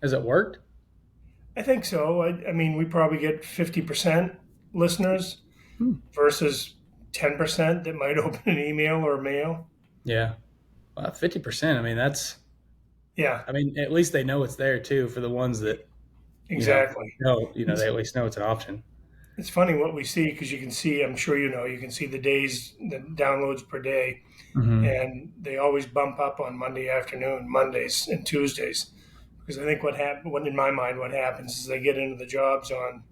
Has it worked? I think so. I mean, we probably get 50% listeners Hmm. versus 10% that might open an email or mail. Yeah. Well, 50%. I mean, Yeah, at least they know it's there too for the ones that, exactly. they It's at least know it's an option. it's funny what we see because you can see. I'm sure you can see the days, the downloads per day, Hmm. and they always bump up on Monday afternoon, Mondays and Tuesdays. Because I think what in my mind, what happens is they get into the jobs on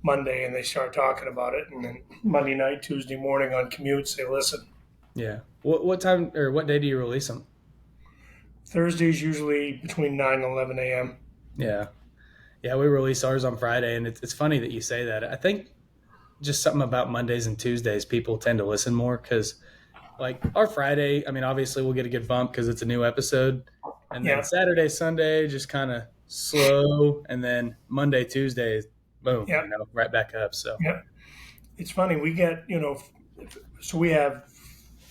Monday and they start talking about it, and then Monday night, Tuesday morning on commutes, they listen. Yeah. What time or what day do you release them? Thursdays usually between 9 and 11 a.m. Yeah. Yeah, we release ours on Friday, and it's funny that you say that. I think just something about Mondays and Tuesdays, people tend to listen more because, like, our Friday, I mean, obviously we'll get a good bump because it's a new episode, and then Yeah, Saturday, Sunday just kind of slow, and then Monday, Tuesday, boom, yeah, right back up. So yeah. It's funny. We get so we have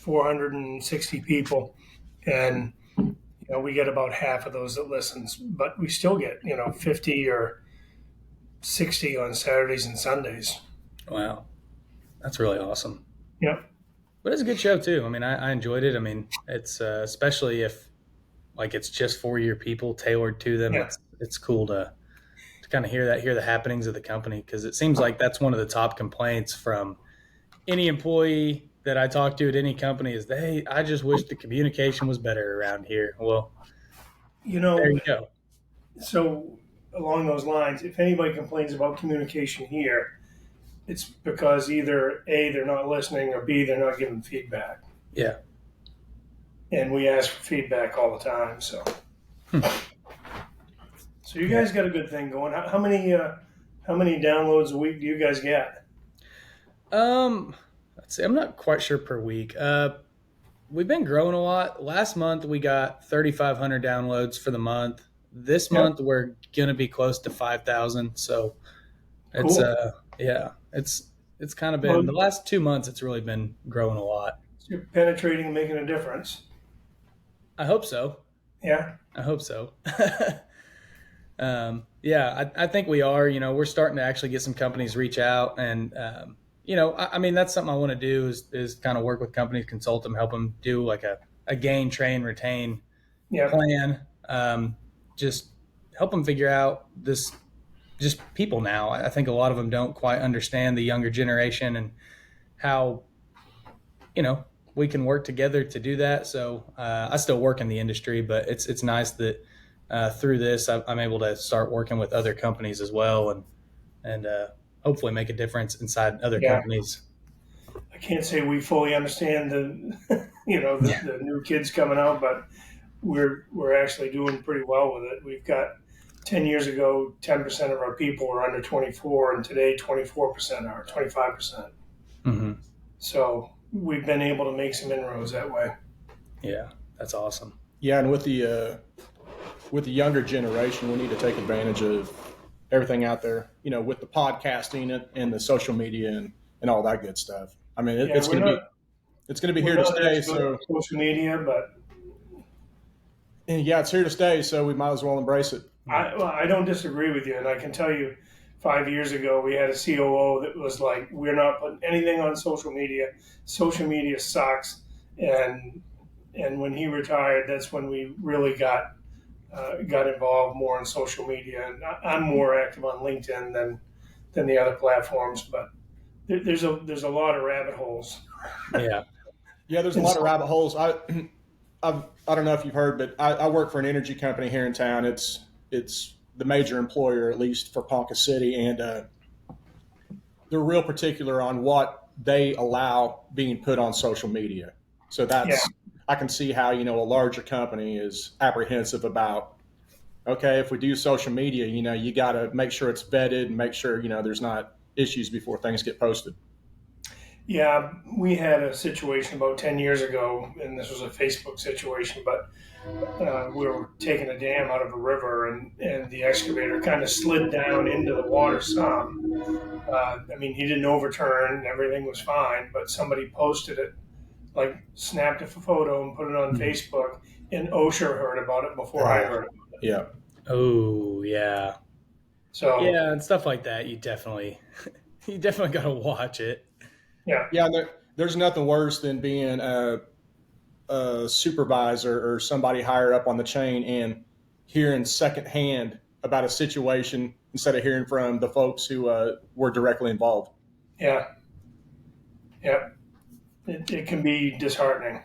460 people, and we get about half of those that listens, but we still get 50 or 60 on Saturdays and Sundays. wow, that's really awesome. Yeah, But it's a good show too. I mean, I enjoyed it. I mean, it's especially if like it's just for your people tailored to them. yeah, It's cool to kind of hear the happenings of the company because it seems like that's one of the top complaints from any employee that I talk to at any company is they I just wish the communication was better around here. Well, you there know. you go. So along those lines, if anybody complains about communication here, it's because either A, they're not listening, or B, they're not giving feedback. Yeah. And we ask for feedback all the time. Hmm. So you Yeah. guys got a good thing going. How many downloads a week do you guys get? Um, let's see. I'm not quite sure per week. We've been growing a lot. Last month we got 3,500 downloads for the month. This Yeah, month we're gonna be close to 5,000. So it's cool. yeah, it's kind of Well, been the last 2 months. It's really been growing a lot. so you're penetrating and making a difference. I hope so. Yeah, I hope so. Yeah, I think we are. We're starting to actually get some companies reach out, and I mean, that's something I want to do is kind of work with companies, consult them, help them do like a gain, train, retain yeah, plan. Just help them figure out this. Just people now. I think a lot of them don't quite understand the younger generation and how we can work together to do that. So I still work in the industry, but it's nice that through this I'm able to start working with other companies as well, and hopefully make a difference inside other yeah. companies. I can't say we fully understand the Yeah. the new kids coming out, but we're actually doing pretty well with it. We've got 10 years ago, 10% of our people were under 24, and today 24% are 25%. Hmm. So we've been able to make some inroads that way. Yeah, that's awesome. Yeah, and with the younger generation, we need to take advantage of everything out there. With the podcasting and the social media and all that good stuff. I mean, Yeah, it's going to be we're here to not stay. as good So on social media, but yeah, it's here to stay. So we might as well embrace it. I don't disagree with you, and I can tell you. 5 years ago, we had a COO that was like, "We're not putting anything on social media. Social media sucks." And when he retired, that's when we really got involved more in social media. And I'm more active on LinkedIn than the other platforms, but there's a lot of rabbit holes. Yeah. Yeah, there's a And lot of so, rabbit holes. I don't know if you've heard, but I work for an energy company here in town. It's the major employer, at least for Ponca City, and they're real particular on what they allow being put on social media. So yeah, that's I can see how a larger company is apprehensive about. Okay, if we do social media, you got to make sure it's vetted and make sure there's not issues before things get posted. yeah, we had a situation about 10 years ago, and this was a Facebook situation, but we were taking a dam out of a river, and the excavator kind of slid down into the water some. I mean, he didn't overturn, everything was fine, but somebody posted it, like snapped a photo and put it on Mhm. Facebook, and OSHA heard about it before I Oh, heard it. yeah. Oh yeah, So yeah, and stuff like that. You definitely, you definitely got to watch it. yeah, Yeah, there's nothing worse than being a supervisor or somebody higher up on the chain and hearing secondhand about a situation instead of hearing from the folks who were directly involved. yeah, yeah. It can be disheartening.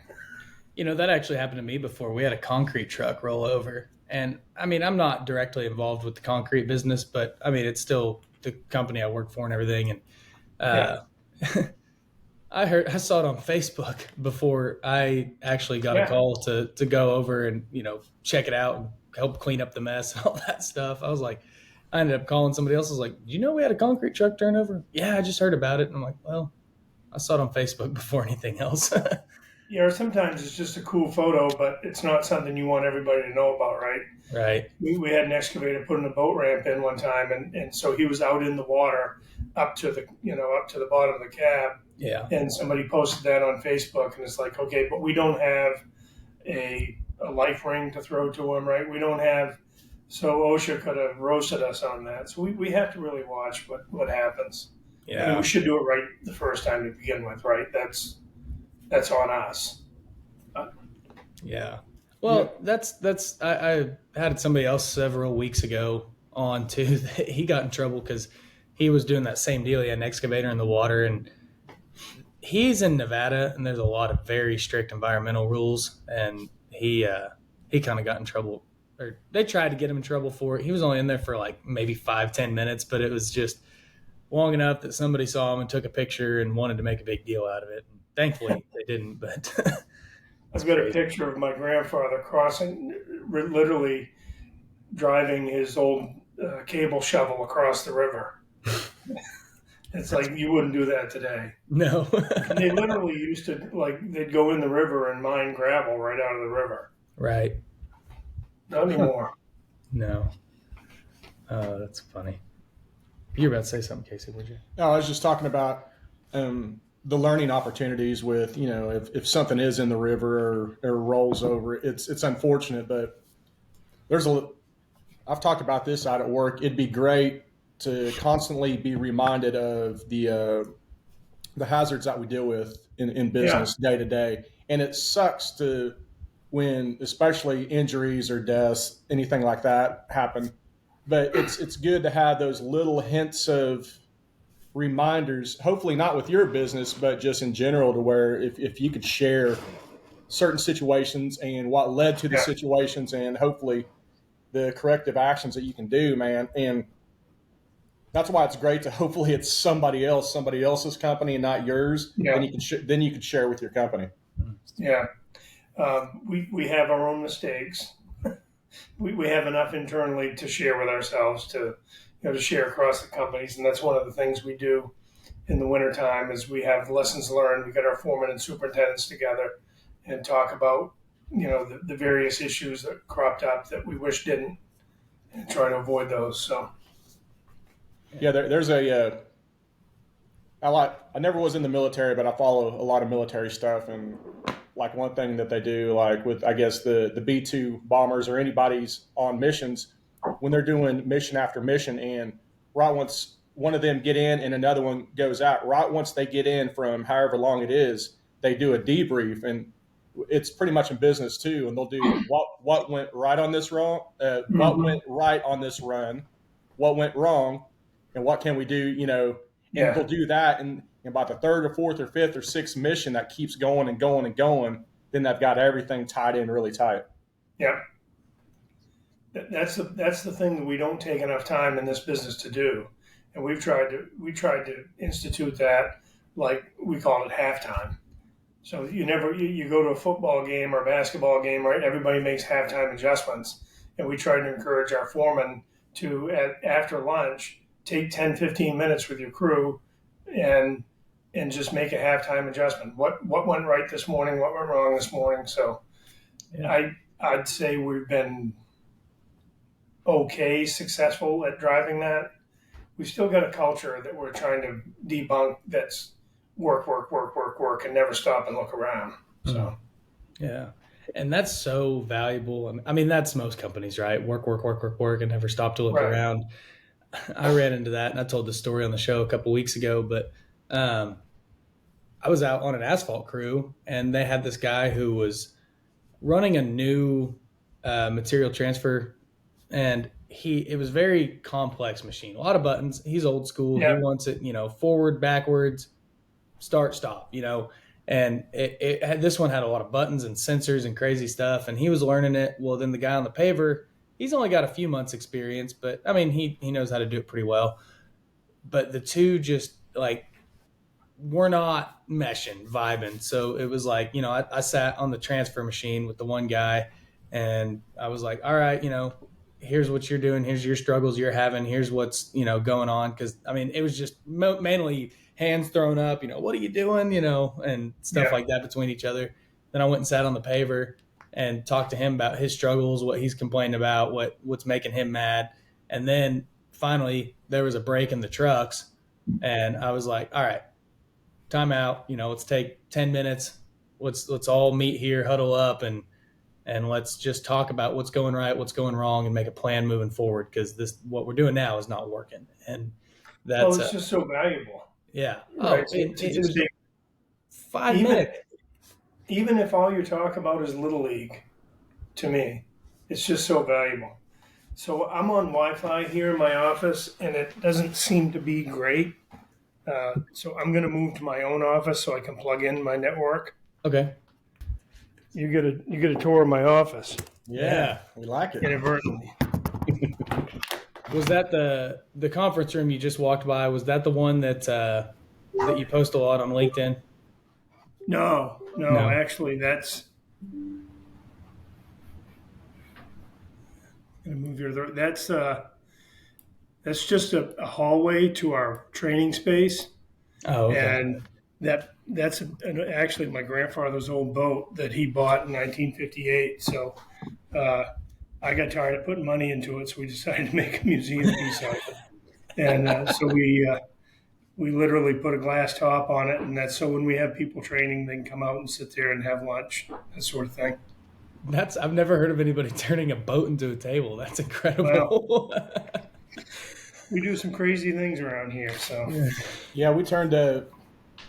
That actually happened to me before. We had a concrete truck roll over. And I mean, I'm not directly involved with the concrete business, but I mean, it's still the company I work for and everything. And Yeah, uh, I saw it on Facebook before I actually got a yeah. call to go over and, check it out and help clean up the mess and all that stuff. I was like, I ended up calling somebody else. I was like, "Do you know we had a concrete truck turnover?" "Yeah, I just heard about it." And I'm like, "Well, I saw it on Facebook before anything else." Yeah, or sometimes it's just a cool photo, but it's not something you want everybody to know about, right? Right. We had an excavator putting a boat ramp in one time, and so he was out in the water up to the bottom of the cab, Yeah. and somebody posted that on Facebook, and it's like, okay, but we don't have a life ring to throw to him, right? We don't have, so OSHA could have roasted us on that. So we have to really watch what happens. I mean, we Yeah. should do it right the first time to begin with, right? That's on us. Yeah. Yeah, Well, I had somebody else several weeks ago on too. That he got in trouble because he was doing that same deal. He had an excavator in the water, and he's in Nevada, and there's a lot of very strict environmental rules. And he kind of got in trouble, or they tried to get him in trouble for it. He was only in there for like maybe 5-10 minutes, but it was just long enough that somebody saw him and took a picture and wanted to make a big deal out of it. And thankfully, they didn't, but it's I've got a crazy. picture of my grandfather crossing, literally driving his old cable shovel across the river. It's That's like you wouldn't do that today. no. And they literally used to they'd go in the river and mine gravel right out of the river. Right. Not anymore. No. Oh, that's funny. You were about to say something, Casey, would you? no, I was just talking about the learning opportunities with if something is in the river or rolls over, it's unfortunate, but there's a I've talked about this out at work. It'd be great to constantly be reminded of the hazards that we deal with in Yeah, business day to day. And it sucks to when, especially injuries or deaths, anything like that happen. But it's good to have those little hints of reminders, hopefully not with your business, but just in general, to where if you could share certain situations and what led to the yeah, situations and hopefully the corrective actions that you can do, man. And that's why it's great to hopefully it's somebody else's company and not yours. Then yeah, then you can share with your company. yeah. We have our own mistakes. We have enough internally to share with ourselves to share across the companies, and that's one of the things we do in the wintertime is we have lessons learned. We get our foremen and superintendents together and talk about the various issues that cropped up that we wish didn't, and try to avoid those. So Yeah, there's I never was in the military, but I follow a lot of military stuff. And like one thing that they do, like with I guess the B-2 bombers or anybody's on missions, when they're doing mission after mission, and right once one of them get in and another one goes out, right once they get in from however long it is, they do a debrief, and it's pretty much in business too. And they'll do what went right on this what mm-hmm. went right on this run, what went wrong, and what can we do, and Yeah, they'll do that. And about the third or fourth or fifth or sixth mission that keeps going and going and going, then they've got everything tied in really tight. yeah. That's the thing that we don't take enough time in this business to do, and we tried to institute that, like we call it halftime. So you go to a football game or a basketball game, right? Everybody makes halftime adjustments, and we try to encourage our foremen to after lunch take 10, 15 minutes with your crew, and just make a halftime adjustment. What went right this morning? What went wrong this morning? So Yeah. I'd say we've been okay, successful at driving that. We've still got a culture that we're trying to debunk. That's work, work, work, work, work, and never stop and look around. Mm. So Yeah. And that's so valuable. I mean, that's most companies, right? Work, work, work, work, work, and never stop to look Right. around. I ran into that, and I told this story on the show a couple weeks ago. But um, I was out on an asphalt crew, and they had this guy who was running a new material transfer, and it was very complex machine, a lot of buttons. He's old school. He Yeah. wants it, forward, backwards, start, stop, and this one had a lot of buttons and sensors and crazy stuff, and he was learning it. Well, then the guy on the paver, he's only got a few months experience, but I mean, he knows how to do it pretty well. But the two just like we're not meshing, vibing. So it was like, I sat on the transfer machine with the one guy, and I was like, all right, here's what you're doing. Here's your struggles you're having. Here's what's, going on. Cause I mean, it was just mainly hands thrown up, what are you doing? And stuff Yeah. like that between each other. Then I went and sat on the paver and talked to him about his struggles, what he's complaining about, what's making him mad. And then finally there was a break in the trucks, and I was like, all right, time out. Let's take 10 minutes. Let's all meet here, huddle up, and let's just talk about what's going right, what's going wrong, and make a plan moving forward. Because what we're doing now is not working, and Well, that's it's just so valuable, yeah. Oh, right? To it just was take, 5 minutes. even if all you talk about is Little League, to me, it's just so valuable. So I'm on Wi-Fi here in my office, and it doesn't seem to be great. So I'm going to move to my own office so I can plug in my network. Okay. You get a tour of my office Yeah, we like it. inadvertently. Was that the conference room you just walked by? Was that the one that you post a lot on LinkedIn? No, No. actually, that's. I'm gonna move your. That's just a hallway to our training space, Oh, okay. and that's actually my grandfather's old boat that he bought in 1958. So I got tired of putting money into it, so we decided to make a museum piece out of it. And so we literally put a glass top on it, and that's so when we have people training, they can come out and sit there and have lunch, that sort of thing. I've never heard of anybody turning a boat into a table. That's incredible. We do some crazy things around here. So Yeah, we turned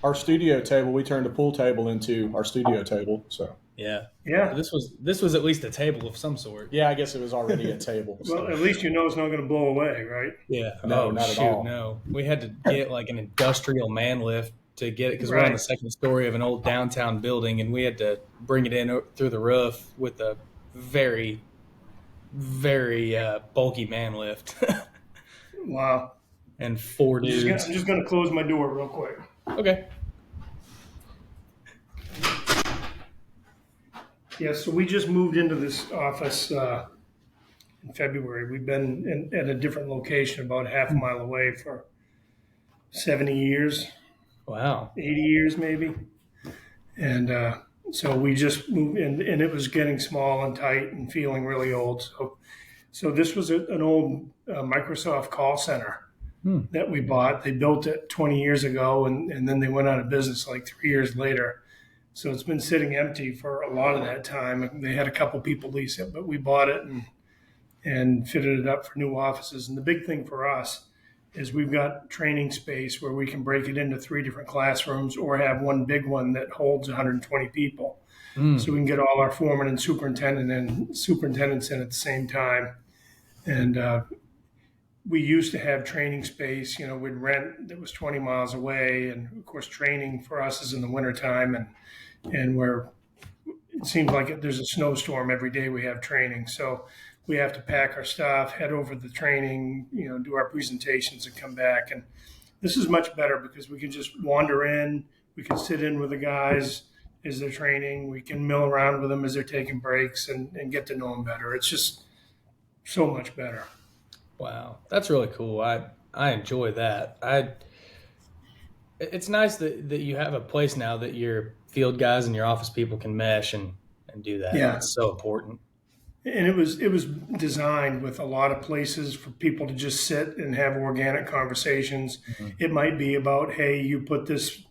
our studio table. We turned a pool table into our studio table. So Yeah. yeah. This was at least a table of some sort. yeah, I guess it was already a table. Well, So. at least you know it's not going to blow away, right? Yeah. No, Oh, not at shoot, all. no. We had to get like an industrial man lift to get it because we're on Right. the second story of an old downtown building, and we had to bring it in through the roof with a very, very bulky man lift Wow. and four I'm dudes. just going to close my door real quick. Okay. Yeah, so we just moved into this office in February. We've been at a different location about half a mile away for 70 years, Wow. 80 years maybe. And so we just moved in, and it was getting small and tight and feeling really old. So this was an old Microsoft call center that we bought. They built it 20 years ago, and then they went out of business like 3 years later. So it's been sitting empty for a lot of that time. They had a couple people lease it, but we bought it and fitted it up for new offices. And the big thing for us is we've got training space where we can break it into 3 different classrooms or have one big one that holds 120 people. So we can get all our foremen and superintendents in at the same time. And we used to have training space, we'd rent that was 20 miles away. And of course, training for us is in the wintertime, and where it seems like there's a snowstorm every day we have training. So we have to pack our stuff, head over to the training, do our presentations and come back. And this is much better because we can just wander in. We can sit in with the guys as they're training. We can mill around with them as they're taking breaks and get to know them better. It's just so much better. Wow. That's really cool. I enjoy that. It's nice that you have a place now that your field guys and your office people can mesh and do that. Yeah. It's so important. And it was designed with a lot of places for people to just sit and have organic conversations. It might be about, hey, you put this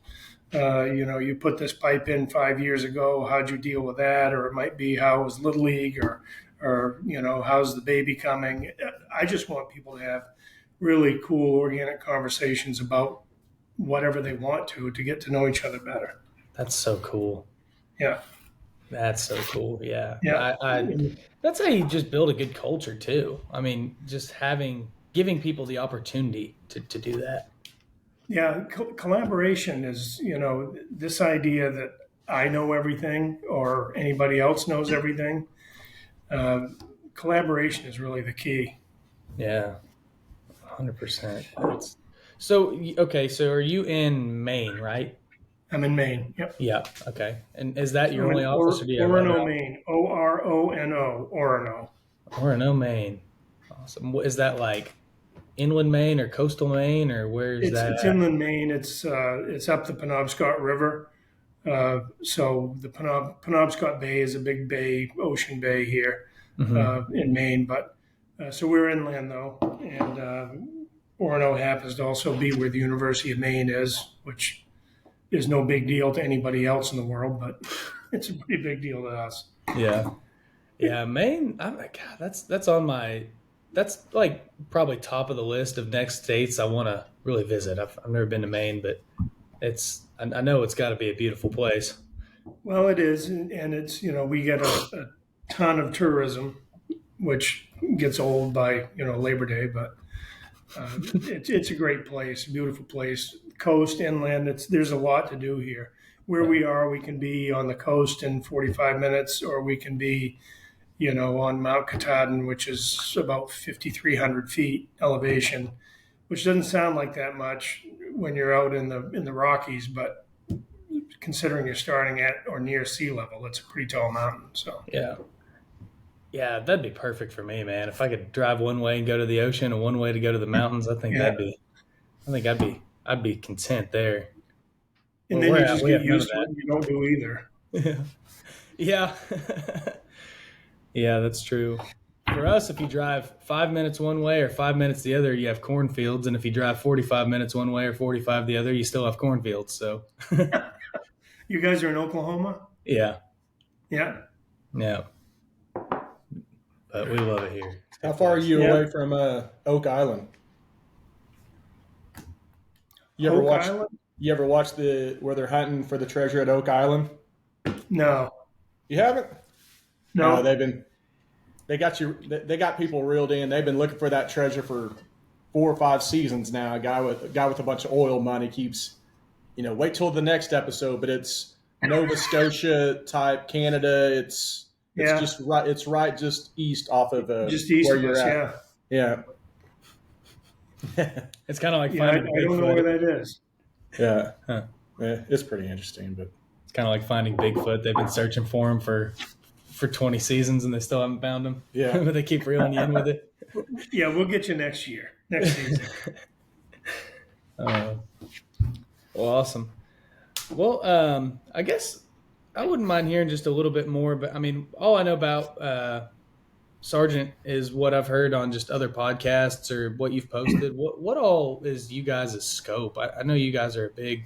You put this pipe in 5 years ago. How'd you deal with that? Or it might be, how was Little League, or how's the baby coming? I just want people to have really cool organic conversations about whatever they want to get to know each other better. That's so cool. Yeah. That's so cool. Yeah. Yeah. That's how you just build a good culture too. I mean, just giving people the opportunity to do that. Yeah. Collaboration is, this idea that I know everything or anybody else knows everything. Collaboration is really the key. Yeah. 100%. So, okay. So are you in Maine, right? I'm in Maine. Yep. Yeah. Okay. And is that your I'm only in office, or do you have other Orono, offices? Maine. Orono, Orono. Orono, Maine. Awesome. Is that like inland Maine or coastal Maine, or where's that It's at? inland Maine. It's up the Penobscot River. So the Penobscot Bay is a big bay, ocean bay here Hmm. in Maine. But so we're inland though, and Orono happens to also be where the University of Maine is, which is no big deal to anybody else in the world, but it's a pretty big deal to us. Yeah. Yeah. Maine. God, that's on my. That's like probably top of the list of next states I want to really visit. I've never been to Maine, but I know it's got to be a beautiful place. Well, it is, and it's we get a ton of tourism, which gets old by Labor Day, but it's a great place, beautiful place, coast, inland. There's a lot to do here. Where Yeah. we are, we can be on the coast in 45 minutes, or we can be on Mount Katahdin, which is about 5,300 feet elevation, which doesn't sound like that much when you're out in the Rockies, but considering you're starting at or near sea level, it's a pretty tall mountain. So Yeah. Yeah, that'd be perfect for me, man. If I could drive one way and go to the ocean and one way to go to the mountains, yeah, I think I'd be content there. and Where then we're you at, just we get have none of used to it, and you don't do either. that. Yeah. Yeah, that's true. For us, if you drive 5 minutes one way or 5 minutes the other, you have cornfields. And if you drive 45 minutes one way or 45 the other, you still have cornfields. So, You guys are in Oklahoma? yeah, Yeah, yeah. But we love it here. It's a How good far are place. you yeah. away from Oak Island? You ever Oak watch? Island? You ever watch where they're hunting for the treasure at Oak Island? No, You haven't? No, no. they got you. They got people reeled in. They've been looking for that treasure for 4 or 5 seasons now. A guy with a bunch of oil money keeps, wait till the next episode. But it's Nova Scotia type Canada. It's Yeah, just right. It's right just east off of just east where of you're us. at. Yeah, Yeah. It's kind of like yeah. I finding don't know where Bigfoot. that is. Yeah. Huh. Yeah, it's pretty interesting, but It's kind of like finding Bigfoot. They've been searching for him for 20 seasons and they still haven't found him. yeah. But they keep reeling you in with it. Yeah, we'll get you next season. Uh, well, awesome. Well, I guess I wouldn't mind hearing just a little bit more. But I mean, all I know about Sargent is what I've heard on just other podcasts or what you've posted. What all is you guys' scope? I know you guys are a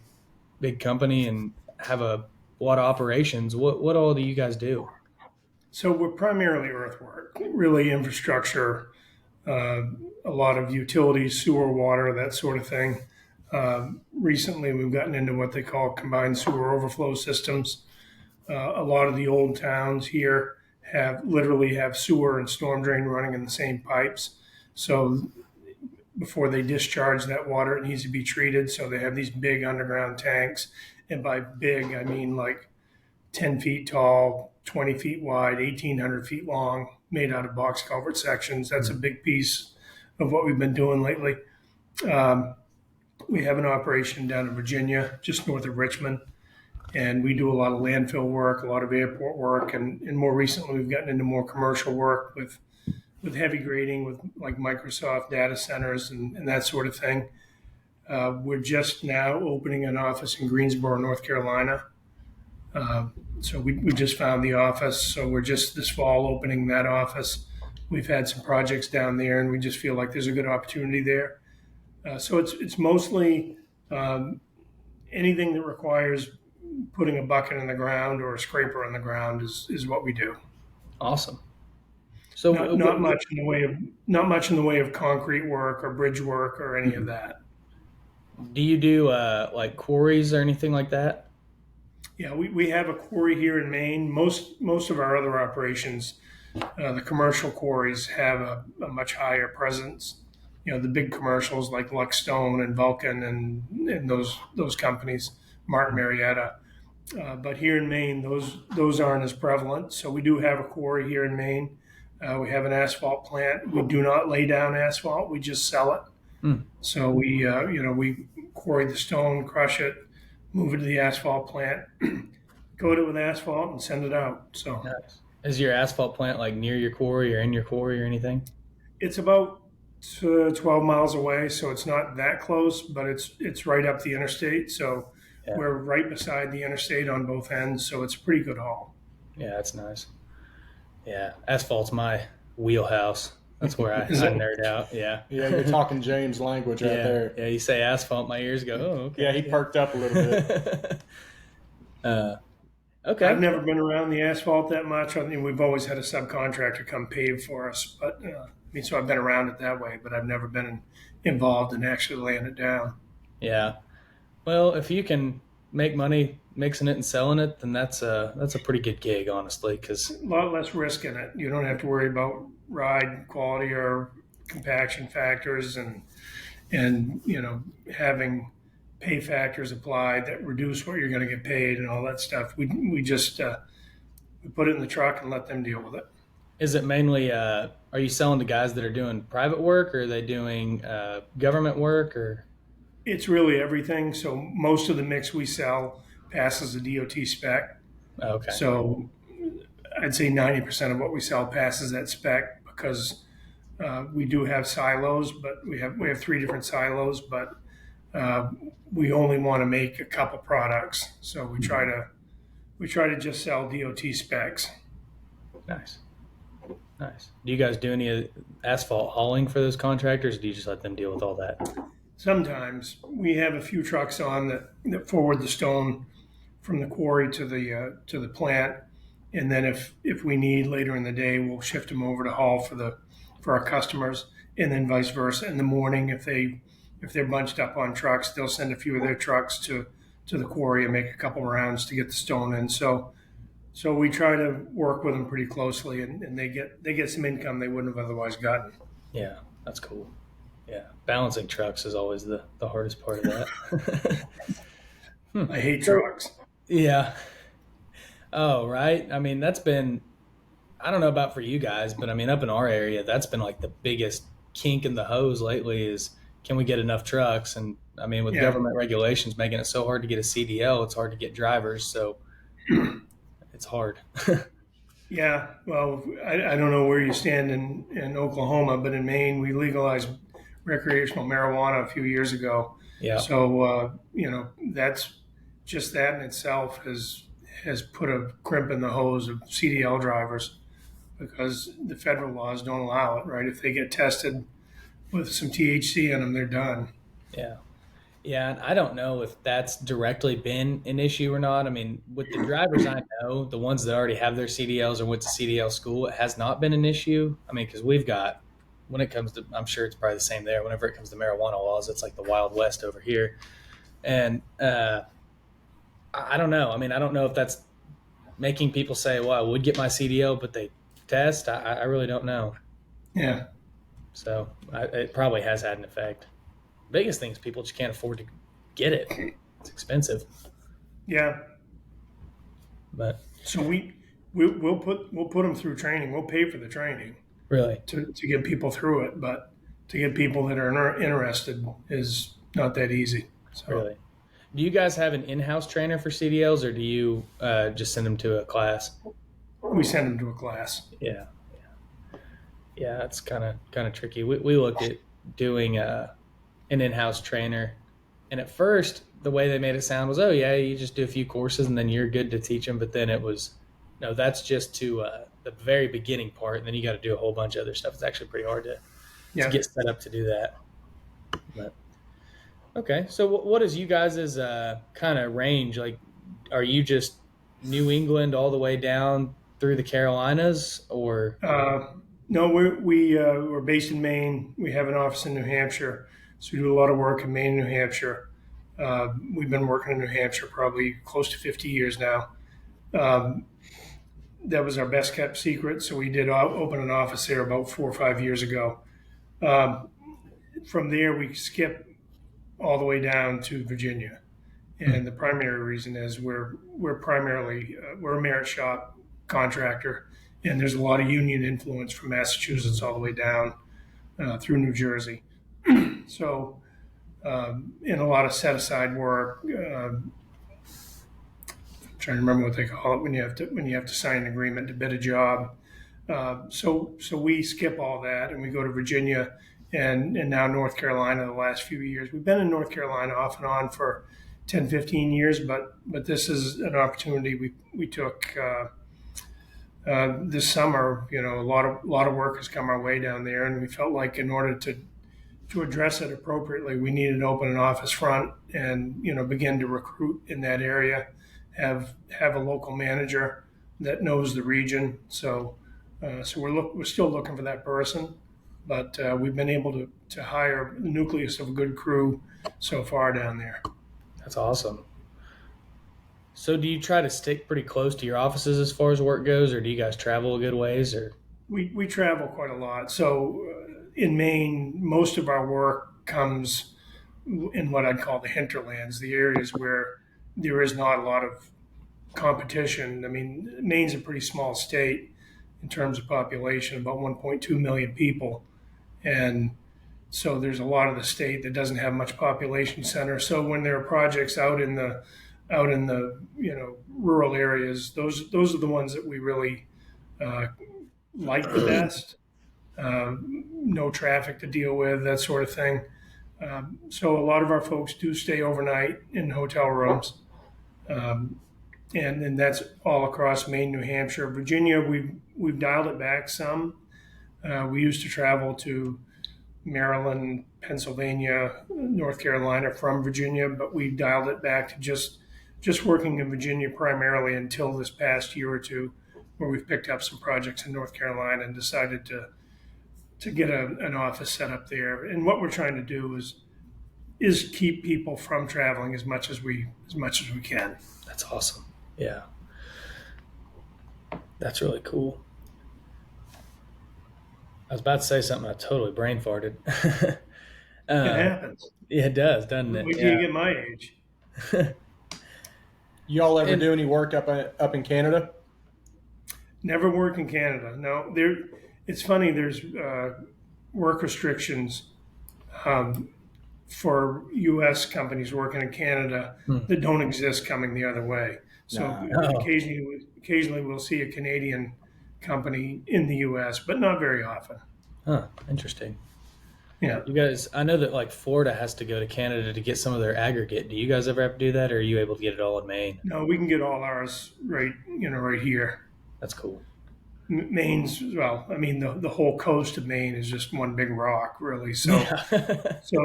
big company and have a lot of operations. What all do you guys do? So we're primarily earthwork, really infrastructure, uh, a lot of utilities, sewer, water, that sort of thing. Recently, we've gotten into what they call combined sewer overflow systems. A lot of the old towns here literally have sewer and storm drain running in the same pipes. So before they discharge that water, it needs to be treated. So they have these big underground tanks, and by big, I mean like 10 feet tall, 20 feet wide, 1,800 feet long, made out of box culvert sections. That's a big piece of what we've been doing lately. Um, we have an operation down in Virginia, just north of Richmond, and we do a lot of landfill work, a lot of airport work, and more recently we've gotten into more commercial work with heavy grading, with like Microsoft data centers and that sort of thing. We're just now opening an office in Greensboro, North Carolina. So we just found the office. So we're just this fall opening that office. We've had some projects down there, and we just feel like there's a good opportunity there. So it's mostly anything that requires putting a bucket in the ground or a scraper in the ground is what we do. Awesome. So, Not much in the way of concrete work or bridge work or any of that. do you do like quarries or anything like that? Yeah, we have a quarry here in Maine. Most of our other operations, the commercial quarries have a much higher presence. The big commercials like Luckstone and Vulcan and those companies, Martin Marietta. But here in Maine, those aren't as prevalent. So we do have a quarry here in Maine. We have an asphalt plant. We do not lay down asphalt. We just sell it. Hmm. So we quarry the stone, crush it, move it to the asphalt plant, coat it with asphalt, and send it out. So Nice. Is your asphalt plant like near your quarry or in your quarry or anything? it's about 12 miles away, so it's not that close, but it's right up the interstate. So Yeah. we're right beside the interstate on both ends, so it's a pretty good haul. Yeah, that's nice. Yeah, asphalt's my wheelhouse. That's where I Is it? nerd out. Yeah. Yeah, you're talking James language right Yeah. there. Yeah, you say asphalt, my ears go, oh, okay. Yeah, he perked up a little bit. Okay. I've never been around the asphalt that much. I mean, we've always had a subcontractor come pave for us, but so I've been around it that way, but I've never been involved in actually laying it down. Yeah. Well, if you can make money mixing it and selling it, then that's a pretty good gig, honestly. Because A lot less risk in it. You don't have to worry about ride quality or compaction factors, and having pay factors applied that reduce what you're going to get paid and all that stuff. We just we put it in the truck and let them deal with it. is it mainly? Are you selling to guys that are doing private work, or are they doing government work, or? It's really everything. So most of the mix we sell passes the DOT spec. Okay. So I'd say 90% of what we sell passes that spec because we do have silos, but we have 3 different silos, but we only want to make a couple products. So we try to just sell DOT specs. Nice. Nice. Do you guys do any asphalt hauling for those contractors, or do you just let them deal with all that? Sometimes we have a few trucks on that forward the stone from the quarry to the plant, and then if we need later in the day, we'll shift them over to haul for our customers, and then vice versa. In the morning, if they're bunched up on trucks, they'll send a few of their trucks to the quarry and make a couple rounds to get the stone in. So we try to work with them pretty closely, and they get some income they wouldn't have otherwise gotten. Yeah, that's cool. Yeah, balancing trucks is always the hardest part of that. I hate trucks. Yeah. Oh, right. I mean, that's been, I don't know about for you guys, but I mean, up in our area, that's been like the biggest kink in the hose lately is can we get enough trucks? And I mean, with Yeah. government regulations making it so hard to get a CDL, it's hard to get drivers. So it's hard. Yeah, well, I don't know where you stand in Oklahoma, but in Maine, we legalized recreational marijuana a few years ago. Yeah. So, that's just that in itself has put a crimp in the hose of CDL drivers because the federal laws don't allow it, right? If they get tested with some THC in them, they're done. Yeah. Yeah, and I don't know if that's directly been an issue or not. I mean, with the drivers I know, the ones that already have their CDLs or went to CDL school, it has not been an issue. I mean, because we've got, when it comes to, I'm sure it's probably the same there. Whenever it comes to marijuana laws, it's like the Wild West over here. And I don't know. I mean, I don't know if that's making people say, well, I would get my CDL, but they test. I really don't know. Yeah. So it probably has had an effect. Biggest thing is people just can't afford to get it. It's expensive. Yeah. But So we'll put them through training. We'll pay for the training really, to get people through it, but to get people that are interested is not that easy. So really. Do you guys have an in-house trainer for CDLs, or do you just send them to a class? we send them to a class. Yeah. That's kind of tricky. We looked at doing an in-house trainer, and at first the way they made it sound was, oh yeah, you just do a few courses and then you're good to teach them. But then it was, no, that's just to the very beginning part, and then you got to do a whole bunch of other stuff. It's actually pretty hard to get set up to do that. But Okay. So what is you guys' kind of range? Like, are you just New England all the way down through the Carolinas, or? Uh, no, we're based in Maine. We have an office in New Hampshire, so we do a lot of work in Maine, and New Hampshire. We've been working in New Hampshire probably close to 50 years now. Um, that was our best kept secret, so we did open an office there about 4 or 5 years ago. Um, from there, we skip all the way down to Virginia, Hmm, and the primary reason is we're primarily we're a merit shop contractor, and there's a lot of union influence from Massachusetts all the way down through New Jersey. So, in a lot of set aside work. I'm trying to remember what they call it when you have to sign an agreement to bid a job. So we skip all that and we go to Virginia and now North Carolina the last few years. We've been in North Carolina off and on for 10, 15 years, but this is an opportunity we took this summer. You know, a lot of work has come our way down there, and we felt like in order to address it appropriately, we needed to open an office front and begin to recruit in that area. Have a local manager that knows the region. So we're still looking for that person, but we've been able to hire the nucleus of a good crew so far down there. that's awesome. So do you try to stick pretty close to your offices as far as work goes, or do you guys travel a good ways, or? We travel quite a lot. So in Maine, most of our work comes in what I'd call the hinterlands, the areas where there is not a lot of competition. I mean, Maine's a pretty small state in terms of population, about 1.2 million people, and so there's a lot of the state that doesn't have much population center. So when there are projects out in the rural areas, those are the ones that we really uh, like the best. No traffic to deal with, that sort of thing. So a lot of our folks do stay overnight in hotel rooms. Um, and that's all across Maine, New Hampshire, Virginia. We've dialed it back some. We used to travel to Maryland, Pennsylvania, North Carolina from Virginia, but we dialed it back to just working in Virginia primarily until this past year or two, where we've picked up some projects in North Carolina and decided to get an office set up there. And what we're trying to do is keep people from traveling as much as we can. That's awesome. Yeah, that's really cool. I was about to say something, I totally brain farted. It um, happens. yeah, it does, doesn't it? Wait till you Yeah. get my age. Y'all ever And do any work up in Canada? Never work in Canada. No, there. It's funny. There's work restrictions um, for U.S. companies working in Canada hmm. that don't exist coming the other way. So Nah. Oh, occasionally we'll see a Canadian company in the U.S., but not very often. huh, interesting. Yeah. You guys, I know that like Florida has to go to Canada to get some of their aggregate. Do you guys ever have to do that, or are you able to get it all in Maine? No, we can get all ours right here. That's cool. Maine's well. I mean, the whole coast of Maine is just one big rock, really. So Yeah. so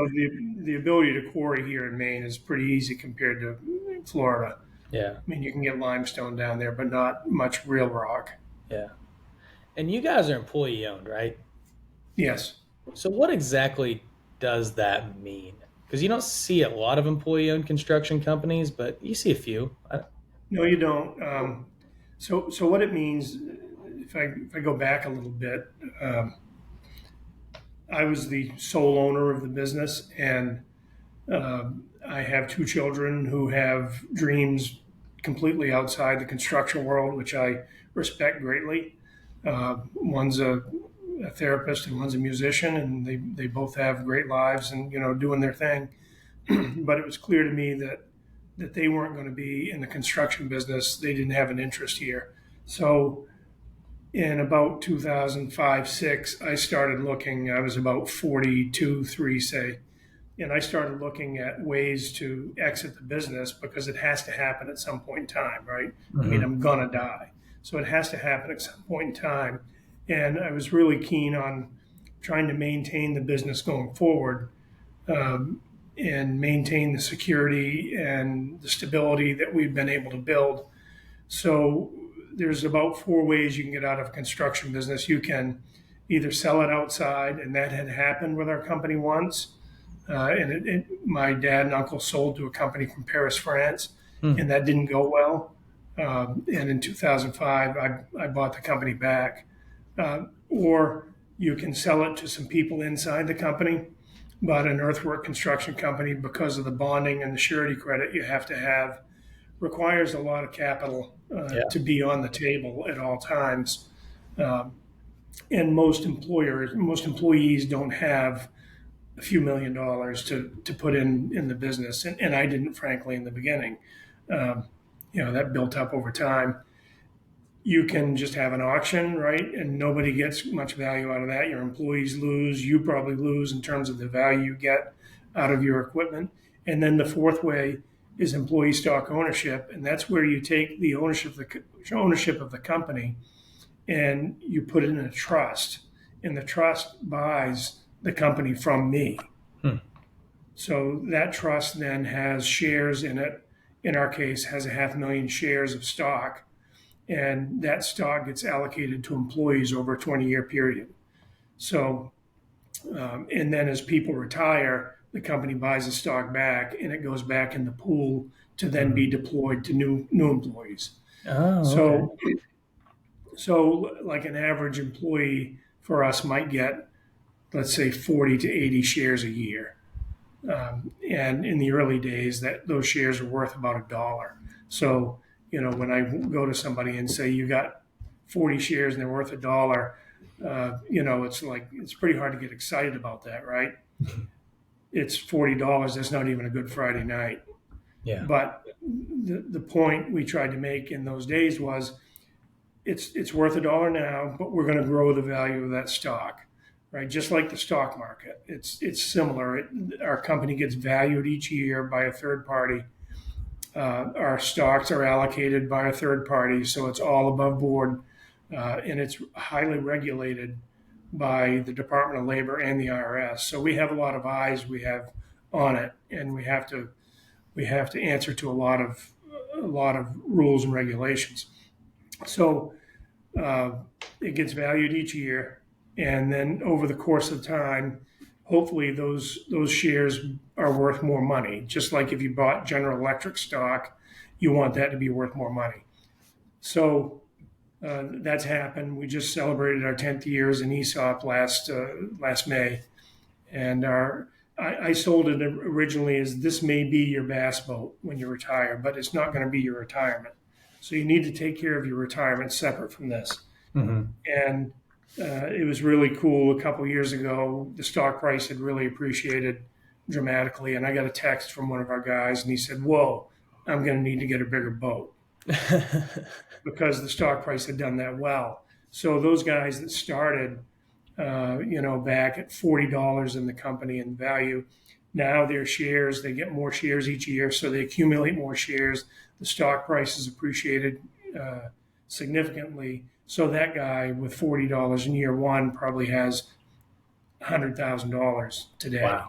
the ability to quarry here in Maine is pretty easy compared to Florida. Yeah, I mean, you can get limestone down there, but not much real rock. yeah. And you guys are employee owned, right? Yes. So what exactly does that mean? Because you don't see a lot of employee owned construction companies, but you see a few. No, you don't. So what it means, if I go back a little bit, um, I was the sole owner of the business, and I have two children who have dreams completely outside the construction world, which I respect greatly. One's a therapist and one's a musician, and they both have great lives and doing their thing. But it was clear to me that they weren't going to be in the construction business. They didn't have an interest here. So in about 2005, 6, I started looking. I was about 42, 3, say, and I started looking at ways to exit the business because it has to happen at some point in time, right? I mean, Mhm. I'm gonna die, so it has to happen at some point in time. And I was really keen on trying to maintain the business going forward, um, and maintain the security and the stability that we've been able to build. So there's about four ways you can get out of a construction business. You can either sell it outside, and that had happened with our company once. My dad and uncle sold to a company from Paris, France, Hmm. and that didn't go well. And in 2005, I bought the company back. Or you can sell it to some people inside the company. But an earthwork construction company, because of the bonding and the surety credit you have to have, requires a lot of capital Yeah. to be on the table at all times. Um, and most employees don't have a few $1 million to put in the business. And I didn't, frankly, in the beginning. Um, that built up over time. You can just have an auction, right? And nobody gets much value out of that. Your employees lose. You probably lose in terms of the value you get out of your equipment. And then the fourth way is employee stock ownership, and that's where you take the ownership of the company and you put it in a trust, and the trust buys the company from me. Hmm. So that trust then has shares in it. In our case, has 500,000 shares of stock, and that stock gets allocated to employees over a 20-year period. So, and then as people retire, the company buys the stock back, and it goes back in the pool to then be deployed to new employees. Oh, okay. So like an average employee for us might get, let's say, 40 to 80 shares a year. And in the early days, that those shares are worth about $1. So, when I go to somebody and say you got 40 shares and they're worth $1, it's pretty hard to get excited about that, right? It's $40. That's not even a good Friday night. Yeah. But the point we tried to make in those days was it's worth $1 now, but we're going to grow the value of that stock, right? Just like the stock market, it's similar. Our company gets valued each year by a third party. Our stocks are allocated by a third party, so it's all above board, and it's highly regulated by the Department of Labor and the IRS. So we have a lot of eyes we have on it, and we have to answer to a lot of rules and regulations. So it gets valued each year, and then over the course of time, hopefully those shares are worth more money. Just like if you bought General Electric stock, you want that to be worth more money. So that's happened. We just celebrated our 10th year as an ESOP last May, and I sold it originally as this may be your bass boat when you retire, but it's not going to be your retirement. So you need to take care of your retirement separate from this. Mm-hmm. And it was really cool. A couple of years ago, the stock price had really appreciated dramatically, and I got a text from one of our guys, and he said, "Whoa, I'm going to need to get a bigger boat," because the stock price had done that well. So those guys that started, back at $40 in the company in value, now their shares, they get more shares each year, so they accumulate more shares. The stock price is appreciated significantly. So that guy with $40 in year one probably has $100,000 today.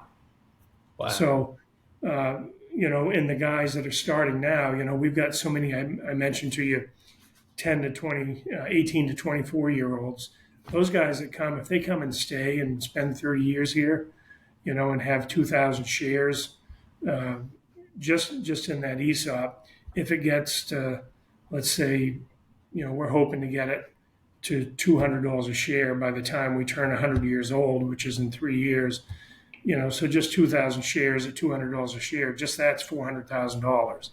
Wow. So, and the guys that are starting now, we've got so many, I mentioned to you, 10 to 20, 18 to 24-year-olds. Those guys that come, if they come and stay and spend 30 years here, and have 2,000 shares, just in that ESOP, if it gets to, let's say, we're hoping to get it to $200 a share by the time we turn 100 years old, which is in 3 years. So just 2,000 shares at $200 a share, just that's $400,000.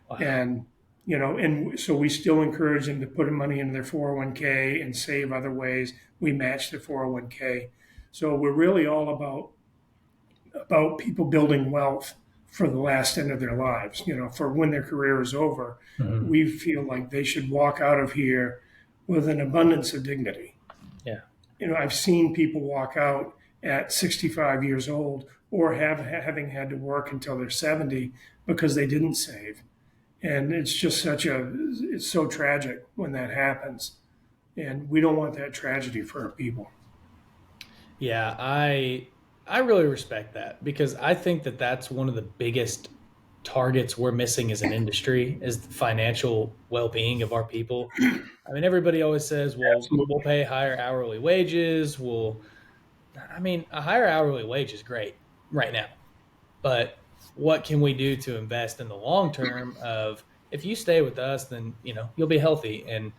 Wow. And and so we still encourage them to put money into their 401k and save other ways. We match their 401k. So we're really all about people building wealth for the last end of their lives. For when their career is over, Mm-hmm. we feel like they should walk out of here with an abundance of dignity. Yeah. I've seen people walk out at 65 years old or having had to work until they're 70 because they didn't save. And it's just it's so tragic when that happens. And we don't want that tragedy for our people. Yeah, I I really respect that because I think that that's one of the biggest targets we're missing as an industry is the financial well-being of our people. I mean, everybody always says, "Well, we'll Absolutely. pay higher hourly wages." I mean, a higher hourly wage is great right now, but what can we do to invest in the long term? Of if you stay with us, then you'll be healthy, and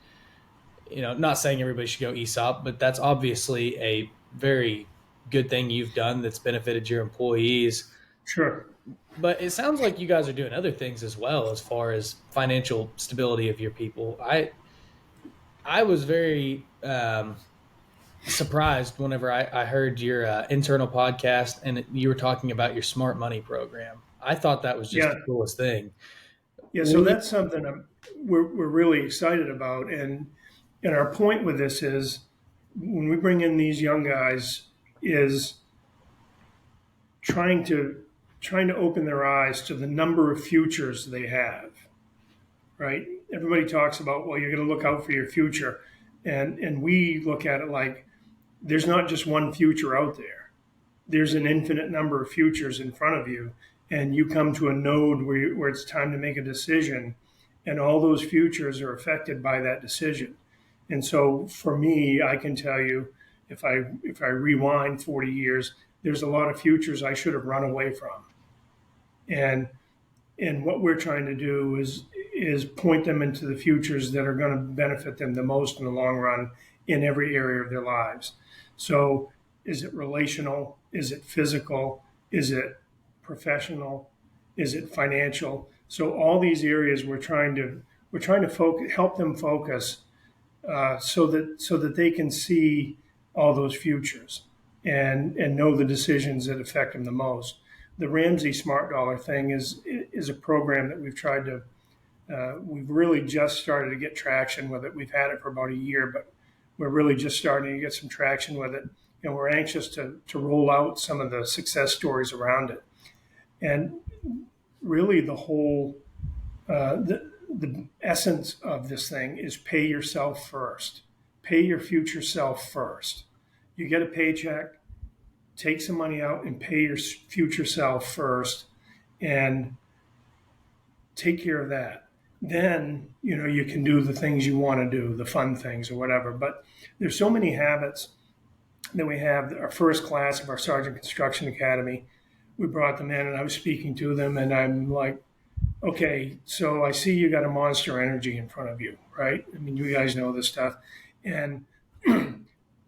not saying everybody should go ESOP, but that's obviously a very good thing you've done that's benefited your employees. Sure. But it sounds like you guys are doing other things as well as far as financial stability of your people. I was very surprised whenever I heard your internal podcast and you were talking about your smart money program. I thought that was just Yeah. the coolest thing. Yeah. So We, that's something we're really excited about. And our point with this is when we bring in these young guys is trying to trying to open their eyes to the number of futures they have, right? Everybody talks about, well, you're going to look out for your future. And we look at it like there's not just one future out there. There's an infinite number of futures in front of you. And you come to a node where it's time to make a decision. And all those futures are affected by that decision. And so for me, I can tell you, if I rewind 40 years, there's a lot of futures I should have run away from. And what we're trying to do is point them into the futures that are going to benefit them the most in the long run in every area of their lives. So is it relational? Is it physical? Is it professional? Is it financial? So all these areas we're trying to help them focus so that they can see all those futures and know the decisions that affect them the most. The Ramsey Smart Dollar thing is a program that we've really just started to get traction with it. We've had it for about a year, but we're really just starting to get some traction with it. And we're anxious to roll out some of the success stories around it. And really, the essence of this thing is pay yourself first. Pay your future self first. You get a paycheck, take some money out and pay your future self first and take care of that. Then, you can do the things you want to do, the fun things or whatever. But there's so many habits that we have. Our first class of our Sargent Construction Academy, we brought them in and I was speaking to them and I'm like, okay, so I see you got a Monster Energy in front of you, right? I mean, you guys know this stuff. And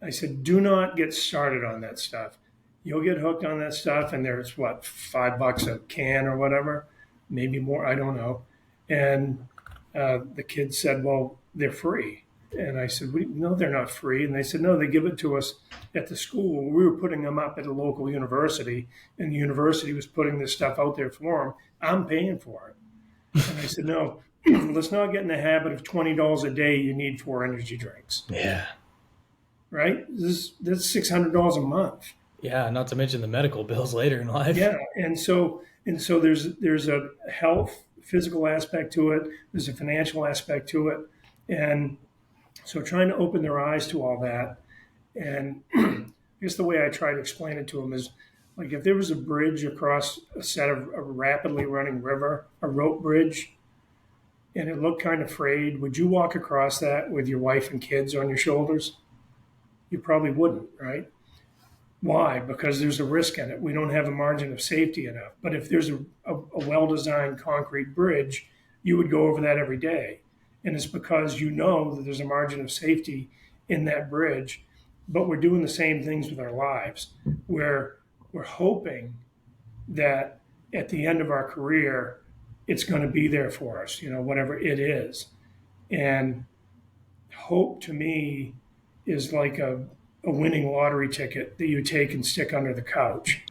I said, do not get started on that stuff. You'll get hooked on that stuff, and there's what, $5 a can or whatever, maybe more, I don't know. And the kids said, well, they're free. And I said, no, they're not free. And they said, no, they give it to us at the school. We were putting them up at a local university, and the university was putting this stuff out there for them. I'm paying for it. And I said, no, let's not get in the habit of $20 a day you need 4 energy drinks, yeah, right? That's $600 a month. yeah. Not to mention the medical bills later in life. Yeah, and so there's a health, physical aspect to it. There's a financial aspect to it, and so trying to open their eyes to all that. And I guess the way I try to explain it to them is like if there was a bridge across a rapidly running river, a rope bridge, and it looked kind of frayed, would you walk across that with your wife and kids on your shoulders? You probably wouldn't, right? Why? Because there's a risk in it. We don't have a margin of safety enough. But if there's a well-designed concrete bridge, you would go over that every day. And it's because you know that there's a margin of safety in that bridge. But we're doing the same things with our lives. We're hoping that at the end of our career, it's going to be there for us, whatever it is. And hope to me is like a winning lottery ticket that you take and stick under the couch,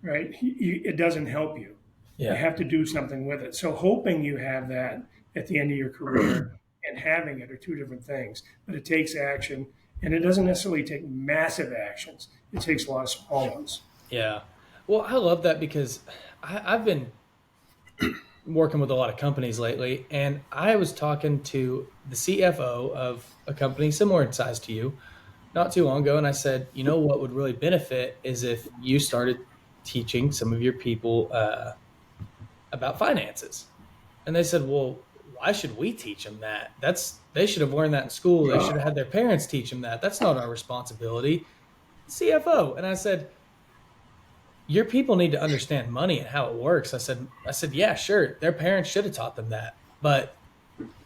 right? It doesn't help you. You Yeah, have to do something with it. So hoping you have that at the end of your career and having it are two different things. But it takes action, and it doesn't necessarily take massive actions. It takes a lot of small ones. yeah. Well, I love that because I've been working with a lot of companies lately, and I was talking to the CFO of a company similar in size to you, not too long ago, and I said, you know what would really benefit is if you started teaching some of your people about finances. And they said, well, why should we teach them that? They should have learned that in school. They should have had their parents teach them that. That's not our responsibility. CFO. And I said, your people need to understand money and how it works. I said, yeah, sure. Their parents should have taught them that. But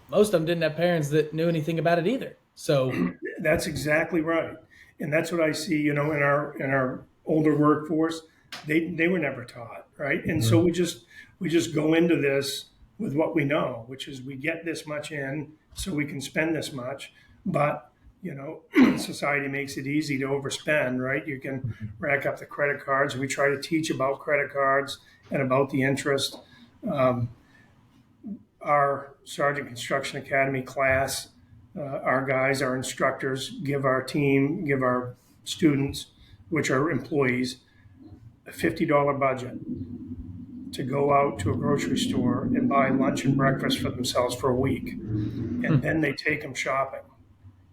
most of them didn't have parents that knew anything about it either. So That's exactly right, and that's what I see. In our older workforce, they were never taught, right? And so we just go into this with what we know, which is we get this much in, so we can spend this much. But society makes it easy to overspend, right? You can rack up the credit cards. We try to teach about credit cards and about the interest. Um, our Sargent Construction Academy class, our guys, our instructors, give our students, which are employees, a $50 budget to go out to a grocery store and buy lunch and breakfast for themselves for a week. And then they take them shopping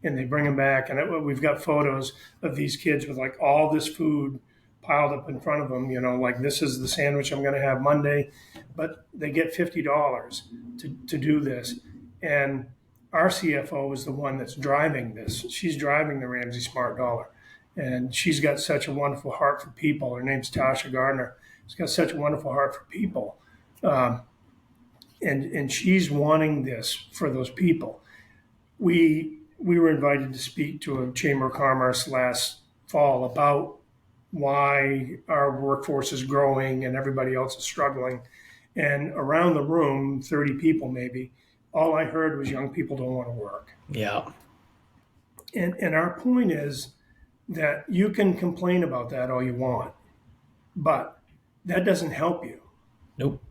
and they bring them back. And we've got photos of these kids with like all this food piled up in front of them, like this is the sandwich I'm going to have Monday, but they get $50 to do this. And our CFO is the one that's driving this. She's driving the Ramsey Smart Dollar. And she's got such a wonderful heart for people. Her name's Tasha Gardner. She's got such a wonderful heart for people. Um, and she's wanting this for those people. We were invited to speak to a Chamber of Commerce last fall about why our workforce is growing and everybody else is struggling. And around the room, 30 people maybe, all I heard was young people don't want to work. yeah, And our point is that you can complain about that all you want, but that doesn't help you, nope.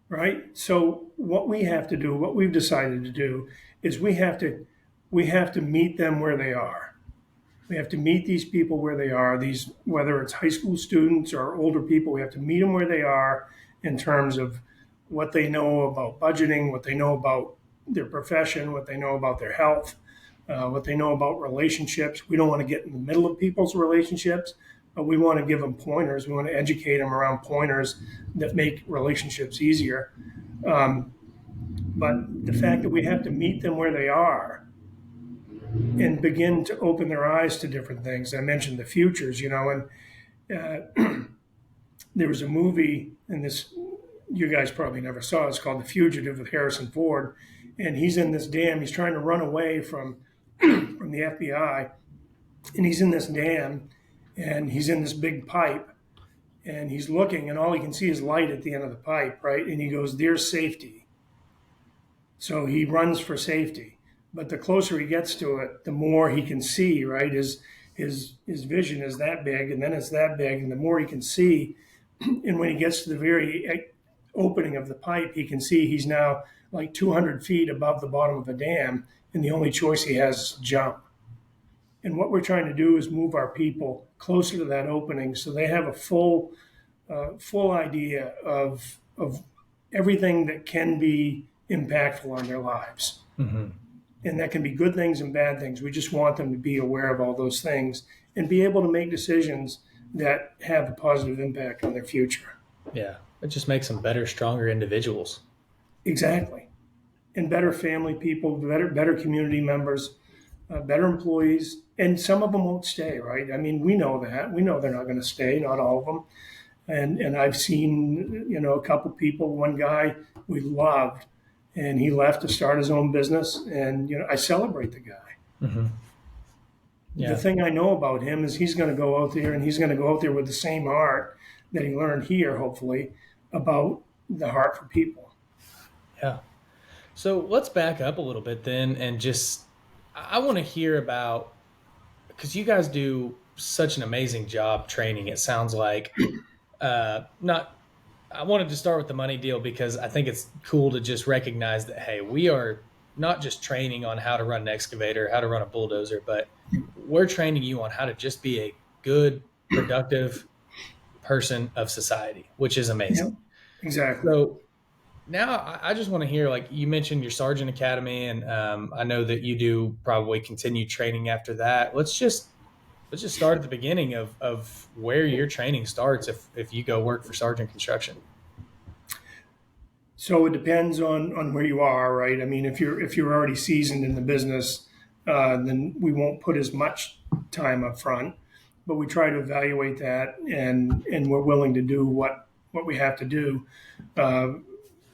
right? So what we have to do, what we've decided to do, is we have to meet them where they are. We have to meet these people where they are. These, whether it's high school students or older people, we have to meet them where they are in terms of what they know about budgeting, what they know about their profession, what they know about their health, what they know about relationships. We don't want to get in the middle of people's relationships, but we want to give them pointers. We want to educate them around pointers that make relationships easier. Um, but the fact that we have to meet them where they are and begin to open their eyes to different things. I mentioned the futures, and there was a movie, and this you guys probably never saw. It's called The Fugitive with Harrison Ford, and he's in this dam. He's trying to run away from from the FBI, and he's in this dam, and he's in this big pipe, and he's looking, and all he can see is light at the end of the pipe, right? And he goes, "There's safety." So he runs for safety. But the closer he gets to it, the more he can see, right? His vision is that big, and then it's that big, and the more he can see, and when he gets to the very opening of the pipe, he can see he's now like 200 feet above the bottom of a dam, and the only choice he has is to jump. And what we're trying to do is move our people closer to that opening so they have a full idea of everything that can be impactful on their lives. Mm-hmm. And that can be good things and bad things. We just want them to be aware of all those things and be able to make decisions that have a positive impact on their future. Yeah, it just makes them better, stronger individuals. Exactly. And better family people, better community members, better employees. And some of them won't stay, right? I mean, we know that. We know they're not going to stay, not all of them. And I've seen, a couple people, one guy we loved, and he left to start his own business. And, I celebrate the guy. Mm-hmm. Yeah. The thing I know about him is he's going to go out there and he's going to go out there with the same heart that he learned here, hopefully, about the heart for people. Yeah. So let's back up a little bit then and just, I want to hear about, because you guys do such an amazing job training. It sounds like, not, I wanted to start with the money deal because I think it's cool to just recognize that, hey, we are not just training on how to run an excavator, how to run a bulldozer, but we're training you on how to just be a good, productive person of society, which is amazing. Yep, exactly. So now I just want to hear, like you mentioned your Sargent Academy, and I know that you do probably continue training after that. Let's just let's just start at the beginning of where your training starts if you go work for Sargent Construction. So it depends on where you are, right? I mean, if you're already seasoned in the business, then we won't put as much time up front, but we try to evaluate that, and we're willing to do what we have to do. Uh,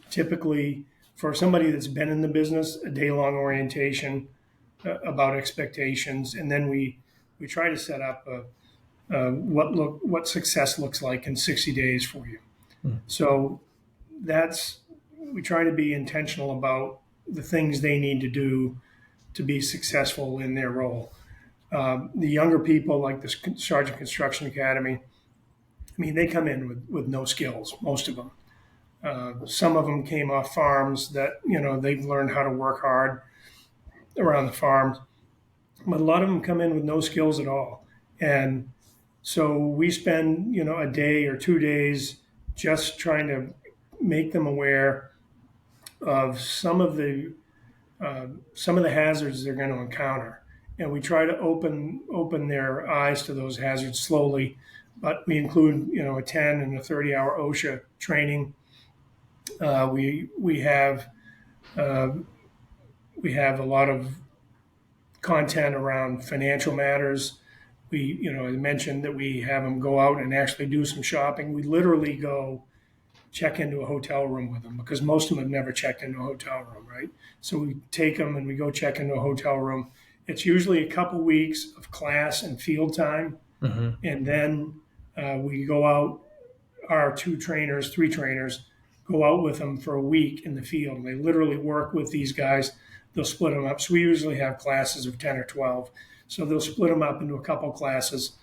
Typically, for somebody that's been in the business, a day long orientation about expectations, and then we try to set up what success looks like in 60 days for you. So that's we try to be intentional about the things they need to do to be successful in their role. The younger people, like the Sargent Construction Academy, I mean, they come in with no skills, most of them. Some of them came off farms that, they've learned how to work hard around the farms, but a lot of them come in with no skills at all. And so we spend, a day or 2 days just trying to make them aware of some of the hazards they're going to encounter, and we try to open their eyes to those hazards slowly. But we include a 10 and a 30-hour OSHA training. We have a lot of content around financial matters. I mentioned that we have them go out and actually do some shopping. We literally go check into a hotel room with them, because most of them have never checked into a hotel room, right? So we take them and we go check into a hotel room. It's usually a couple weeks of class and field time, and then we go out. Our three trainers, go out with them for a week in the field. They literally work with these guys. They'll split them up. So we usually have classes of 10 or 12. So they'll split them up into a couple classes.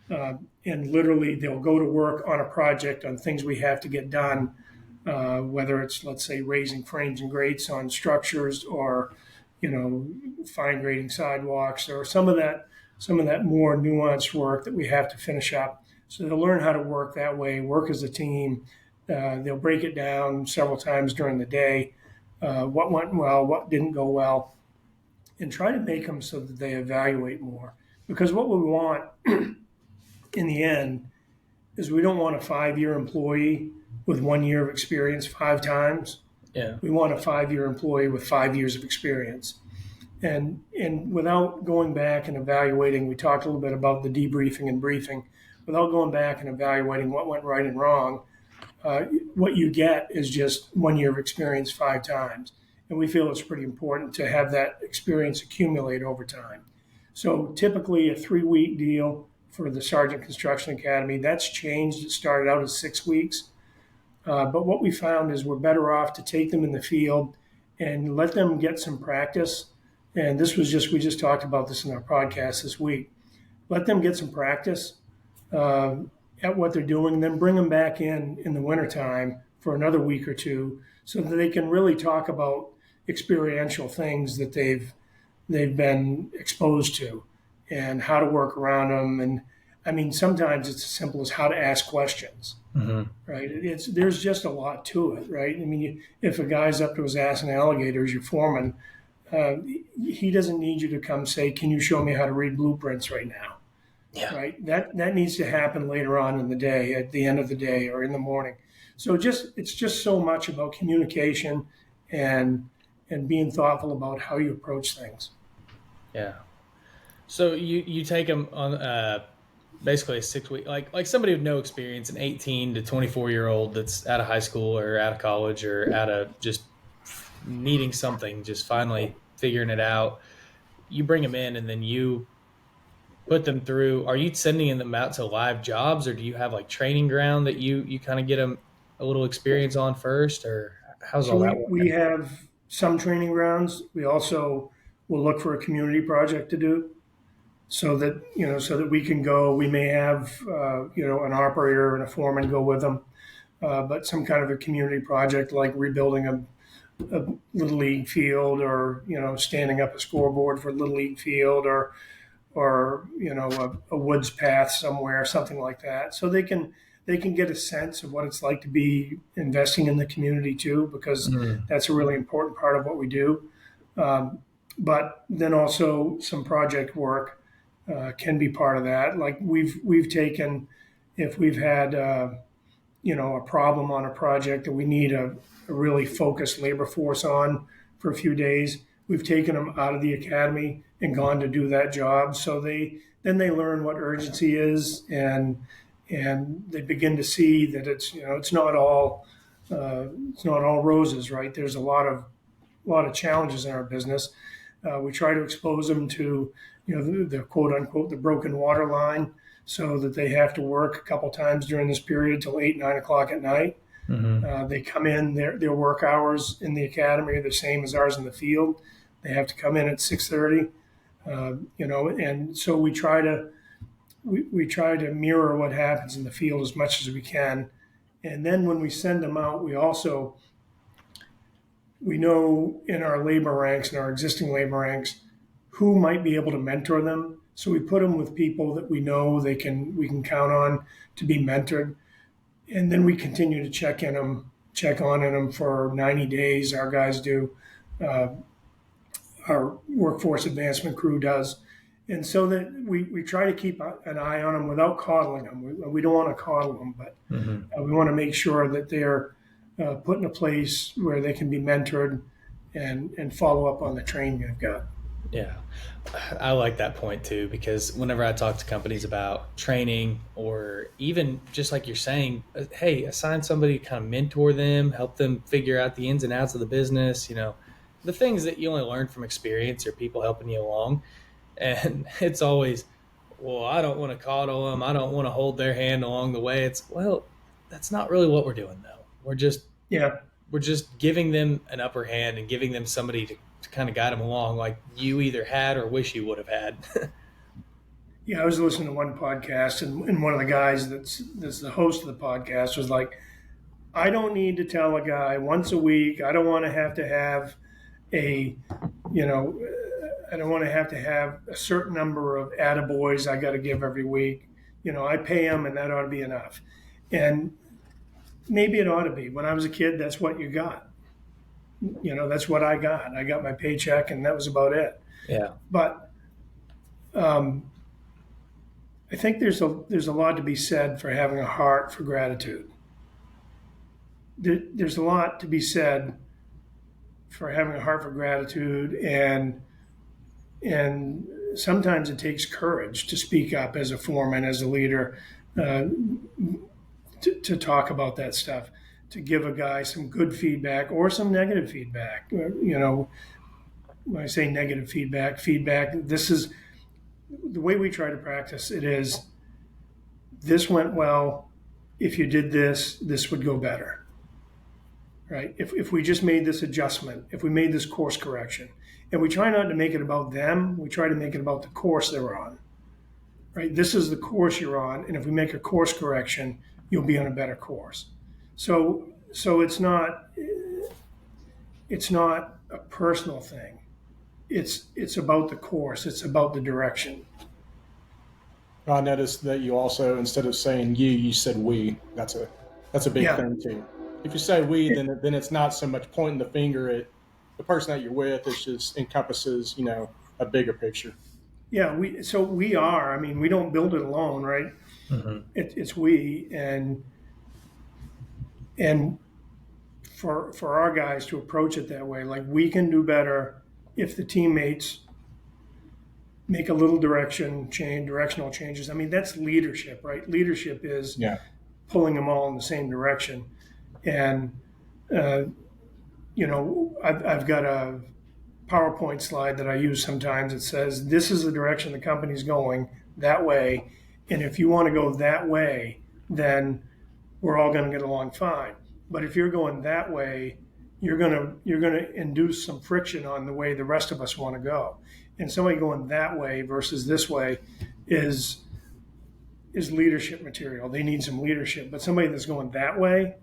And literally they'll go to work on a project on things we have to get done, whether it's, let's say, raising frames and grates on structures, or fine grading sidewalks, or some of that more nuanced work that we have to finish up. So they'll learn how to work that way, work as a team. They'll break it down several times during the day, what went well, what didn't go well, and try to make them so that they evaluate more. Because what we want in the end is, we don't want a 5-year employee with 1 year of experience 5 times. Yeah. We want a 5-year employee with 5 years of experience. And without going back and evaluating, we talked a little bit about the debriefing and briefing, without going back and evaluating what went right and wrong, what you get is just 1 year of experience 5 times. And we feel it's pretty important to have that experience accumulate over time. So typically a 3-week deal for the Sargent Construction Academy. That's changed. It started out as 6 weeks. But what we found is we're better off to take them in the field and let them get some practice. And we just talked about this in our podcast this week. Let them get some practice at what they're doing, then bring them back in the wintertime for another week or two, so that they can really talk about experiential things that they've been exposed to, and how to work around them. And I mean, sometimes it's as simple as how to ask questions, right? There's just a lot to it, right? I mean, if a guy's up to his ass in alligators, your foreman, he doesn't need you to come say, "Can you show me how to read blueprints right now?" Yeah. Right? That needs to happen later on in the day, at the end of the day, or in the morning. So it's just so much about communication and being thoughtful about how you approach things. Yeah. So you take them on basically a 6-week, like somebody with no experience, an 18 to 24-year-old that's out of high school or out of college or out of just needing something, just finally figuring it out. You bring them in, and then you put them through. Are you sending them out to live jobs, or do you have like training ground that you kind of get them a little experience on first, or how's all that work? We have some training grounds. We also will look for a community project to do, so that we can go. We may have an operator and a foreman go with them, but some kind of a community project, like rebuilding a little league field, or standing up a scoreboard for a little league field, or a woods path somewhere, something like that, so they can get a sense of what it's like to be investing in the community too, because that's a really important part of what we do. But then also some project work, can be part of that. Like we've taken, if we've had a problem on a project that we need a really focused labor force on for a few days, we've taken them out of the academy and gone to do that job. So they learn what urgency is, and they begin to see that it's not all roses, right? There's a lot of challenges in our business. We try to expose them to the quote unquote the broken water line, so that they have to work a couple times during this period till 8, 9 o'clock at night. Mm-hmm. They come in, their work hours in the academy are the same as ours in the field. They have to come in at 6:30, and so we try to mirror what happens in the field as much as we can. And then when we send them out, we know in our labor ranks, in our existing labor ranks, who might be able to mentor them. So we put them with people that we know we can count on to be mentored, and then we continue to check on in them for 90 days. Our guys do, our workforce advancement crew does, and so that we try to keep an eye on them without coddling them. We don't want to coddle them, but we want to make sure that they're put in a place where they can be mentored and follow up on the training they've got. Yeah, I like that point too, because whenever I talk to companies about training, or even just like you're saying, hey, assign somebody to kind of mentor them, help them figure out the ins and outs of the business, the things that you only learn from experience or people helping you along. And it's always, well, I don't want to coddle them. I don't want to hold their hand along the way. That's not really what we're doing though. Yeah. We're just giving them an upper hand and giving them somebody to kind of guide them along, like you either had or wish you would have had. Yeah, I was listening to one podcast, and one of the guys that's the host of the podcast was like, I don't need to tell a guy once a week. I don't want to have a, I don't want to have a certain number of attaboys I got to give every week. I pay them, and that ought to be enough. And maybe it ought to be. When I was a kid, that's what you got. That's what I got. I got my paycheck, and that was about it. Yeah. But I think there's a lot to be said for having a heart for gratitude. There's a lot to be said for having a heart for gratitude, and sometimes it takes courage to speak up as a foreman, as a leader, to talk about that stuff, to give a guy some good feedback or some negative feedback. When I say negative feedback, this is the way we try to practice it is, this went well. If you did this, this would go better. Right? If we just made this adjustment, if we made this course correction, and we try not to make it about them, we try to make it about the course they're on. Right? This is the course you're on, and if we make a course correction, you'll be on a better course. So it's not a personal thing. It's about the course. It's about the direction. I noticed that you also, instead of saying you said we. That's a big thing too. If you say we, then it's not so much pointing the finger at the person that you're with. It just encompasses, a bigger picture. Yeah, we are. I mean, we don't build it alone, right? Mm-hmm. It's we, and for our guys to approach it that way, like, we can do better if the teammates make a little directional changes. I mean, that's leadership, right? Leadership is pulling them all in the same direction. And I've got a PowerPoint slide that I use sometimes. It says, this is the direction the company's going, that way. And if you want to go that way, then we're all going to get along fine. But if you're going that way, you're going to induce some friction on the way the rest of us want to go. And somebody going that way versus this way is leadership material. They need some leadership. But somebody that's going that way,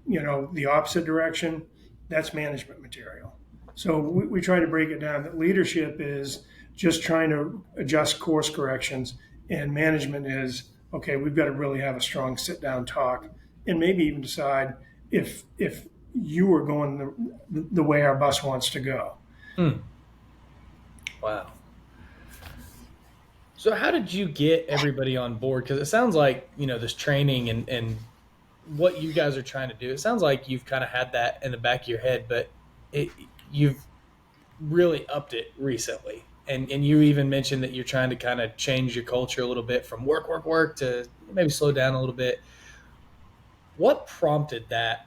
the opposite direction, that's management material. So we try to break it down that leadership is just trying to adjust course corrections, and management is, okay, we've got to really have a strong sit-down talk, and maybe even decide if you are going the way our bus wants to go. Wow. So how did you get everybody on board? Because it sounds like, this training and what you guys are trying to do, it sounds like you've kind of had that in the back of your head, but you've really upped it recently. And you even mentioned that you're trying to kind of change your culture a little bit from work, work, work to maybe slow down a little bit. What prompted that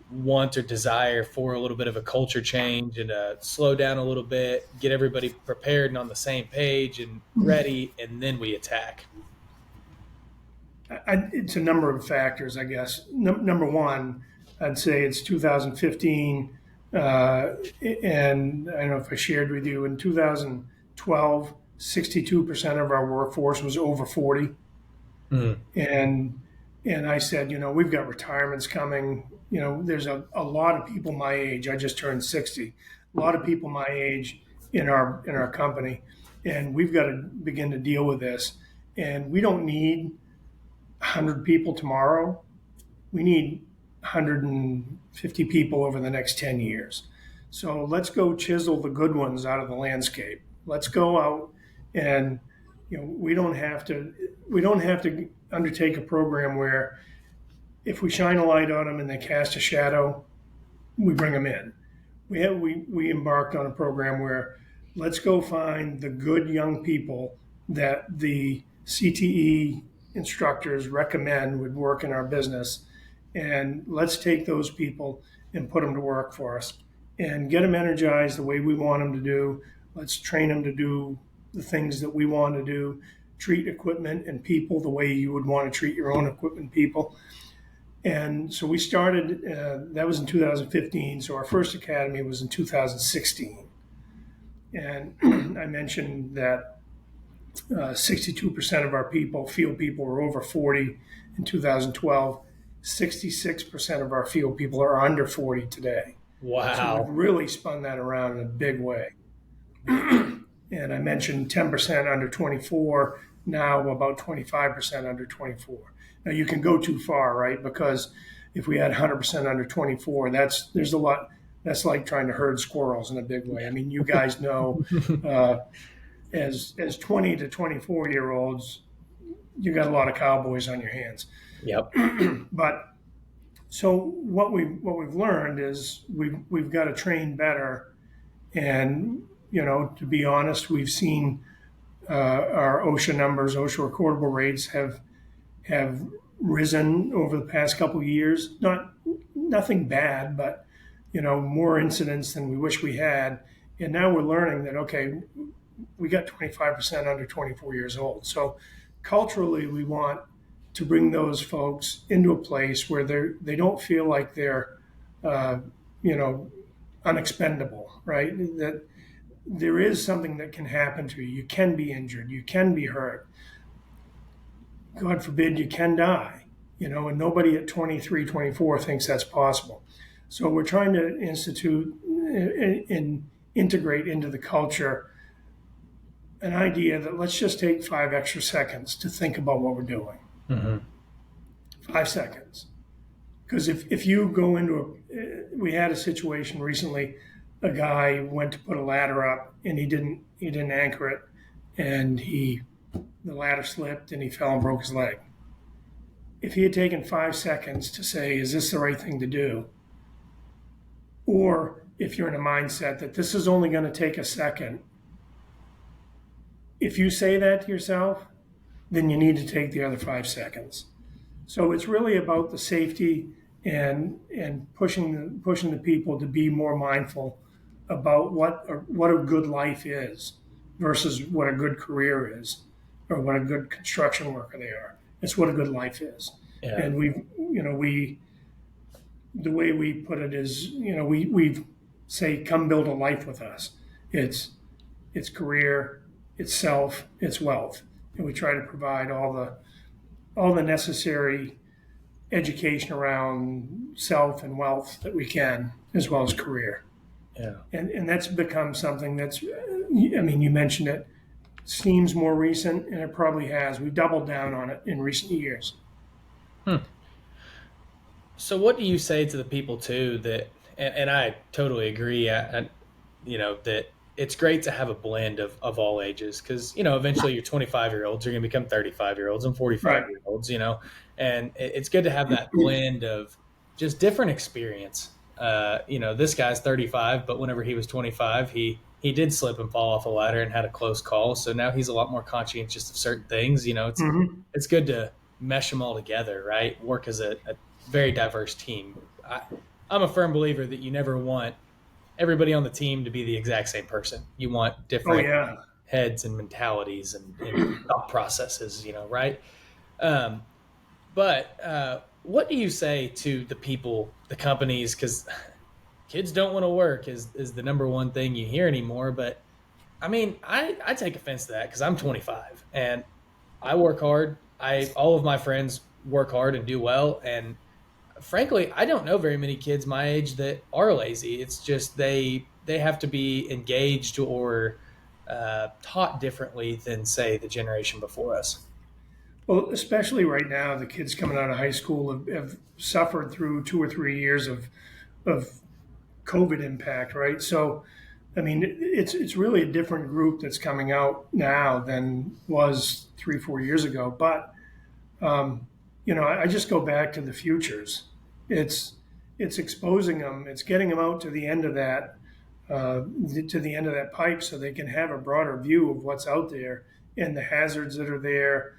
want or desire for a little bit of a culture change and slow down a little bit, get everybody prepared and on the same page and ready, and then we attack? It's a number of factors, I guess. Number one, I'd say it's 2015, and I don't know if I shared with you in 2012, 62% of our workforce was over 40, Mm. and I said, we've got retirements coming. There's a lot of people my age. I just turned 60. A lot of people my age in our company, and we've got to begin to deal with this. And we don't need 100 people tomorrow. We need 150 people over the next 10 years. So let's go chisel the good ones out of the landscape. Let's go out and we don't have to undertake a program where if we shine a light on them and they cast a shadow, we bring them in. We embarked on a program where let's go find the good young people that the CTE instructors recommend would work in our business, and let's take those people and put them to work for us and get them energized the way we want them to do. Let's train them to do the things that we want to do, treat equipment and people the way you would want to treat your own equipment people. And so we started, that was in 2015. So our first academy was in 2016. And I mentioned that 62% of our field people, were over 40 in 2012. 66% of our field people are under 40 today. So we've Wow. really spun that around in a big way. And I mentioned 10% under 24, now about 25% under 24. Now you can go too far, right? Because if we had 100% under 24, there's a lot. That's like trying to herd squirrels in a big way. I mean, you guys know, uh, as 20 to 24-year-olds, you got a lot of cowboys on your hands. Yep. But so what we've learned is we've got to train better, and to be honest, we've seen our OSHA numbers, OSHA recordable rates have risen over the past couple of years. Nothing bad, but more incidents than we wish we had. And now we're learning that okay, we got 25% under 24 years old. So culturally, we want to bring those folks into a place where they don't feel like they're uh, you know unexpendable, right? That there is something that can happen to you. You can be injured. You can be hurt. God forbid you can die, and nobody at 23, 24 thinks that's possible. So we're trying to institute and integrate into the culture an idea that let's just take 5 extra seconds to think about what we're doing. Hmm. 5 seconds. Because if you go we had a situation recently, a guy went to put a ladder up and he didn't anchor it, and the ladder slipped and he fell and broke his leg. If he had taken 5 seconds to say, is this the right thing to do? Or if you're in a mindset that this is only going to take a second, if you say that to yourself, then you need to take the other 5 seconds. So it's really about the safety and pushing the people to be more mindful about what a good life is versus what a good career is or what a good construction worker they are. It's what a good life is. Yeah. And we the way we put it is, we say, come build a life with us. It's career, it's self, it's wealth. And we try to provide all the necessary education around self and wealth that we can, as well as career. Yeah. And that's become something that's, I mean, you mentioned it, seems more recent, and it probably has. We've doubled down on it in recent years. Hmm. So what do you say to the people too that, and I totally agree, that it's great to have a blend of all ages because, eventually your 25-year-olds are going to become 35-year-olds and Right. 45-year-olds, and it's good to have that blend of just different experience. This guy's 35, but whenever he was 25, he did slip and fall off a ladder and had a close call. So now he's a lot more conscientious of certain things. Mm-hmm. It's good to mesh them all together, right? Work as a very diverse team. I'm a firm believer that you never want everybody on the team to be the exact same person. You want Oh different yeah. heads and mentalities and thought processes, right? Um, but what do you say to the people, the companies? Because kids don't want to work is the number one thing you hear anymore. But I mean, I take offense to that because I'm 25 and I work hard. I all of my friends work hard and do well, and frankly, I don't know very many kids my age that are lazy. It's just they have to be engaged or taught differently than say the generation before us. Well, especially right now, the kids coming out of high school have suffered through 2 or 3 years of COVID impact, right? So, I mean, it's really a different group that's coming out now than was 3 4 years ago. But I just go back to the futures. It's it's exposing them. It's getting them out to the end of that pipe, so they can have a broader view of what's out there and the hazards that are there,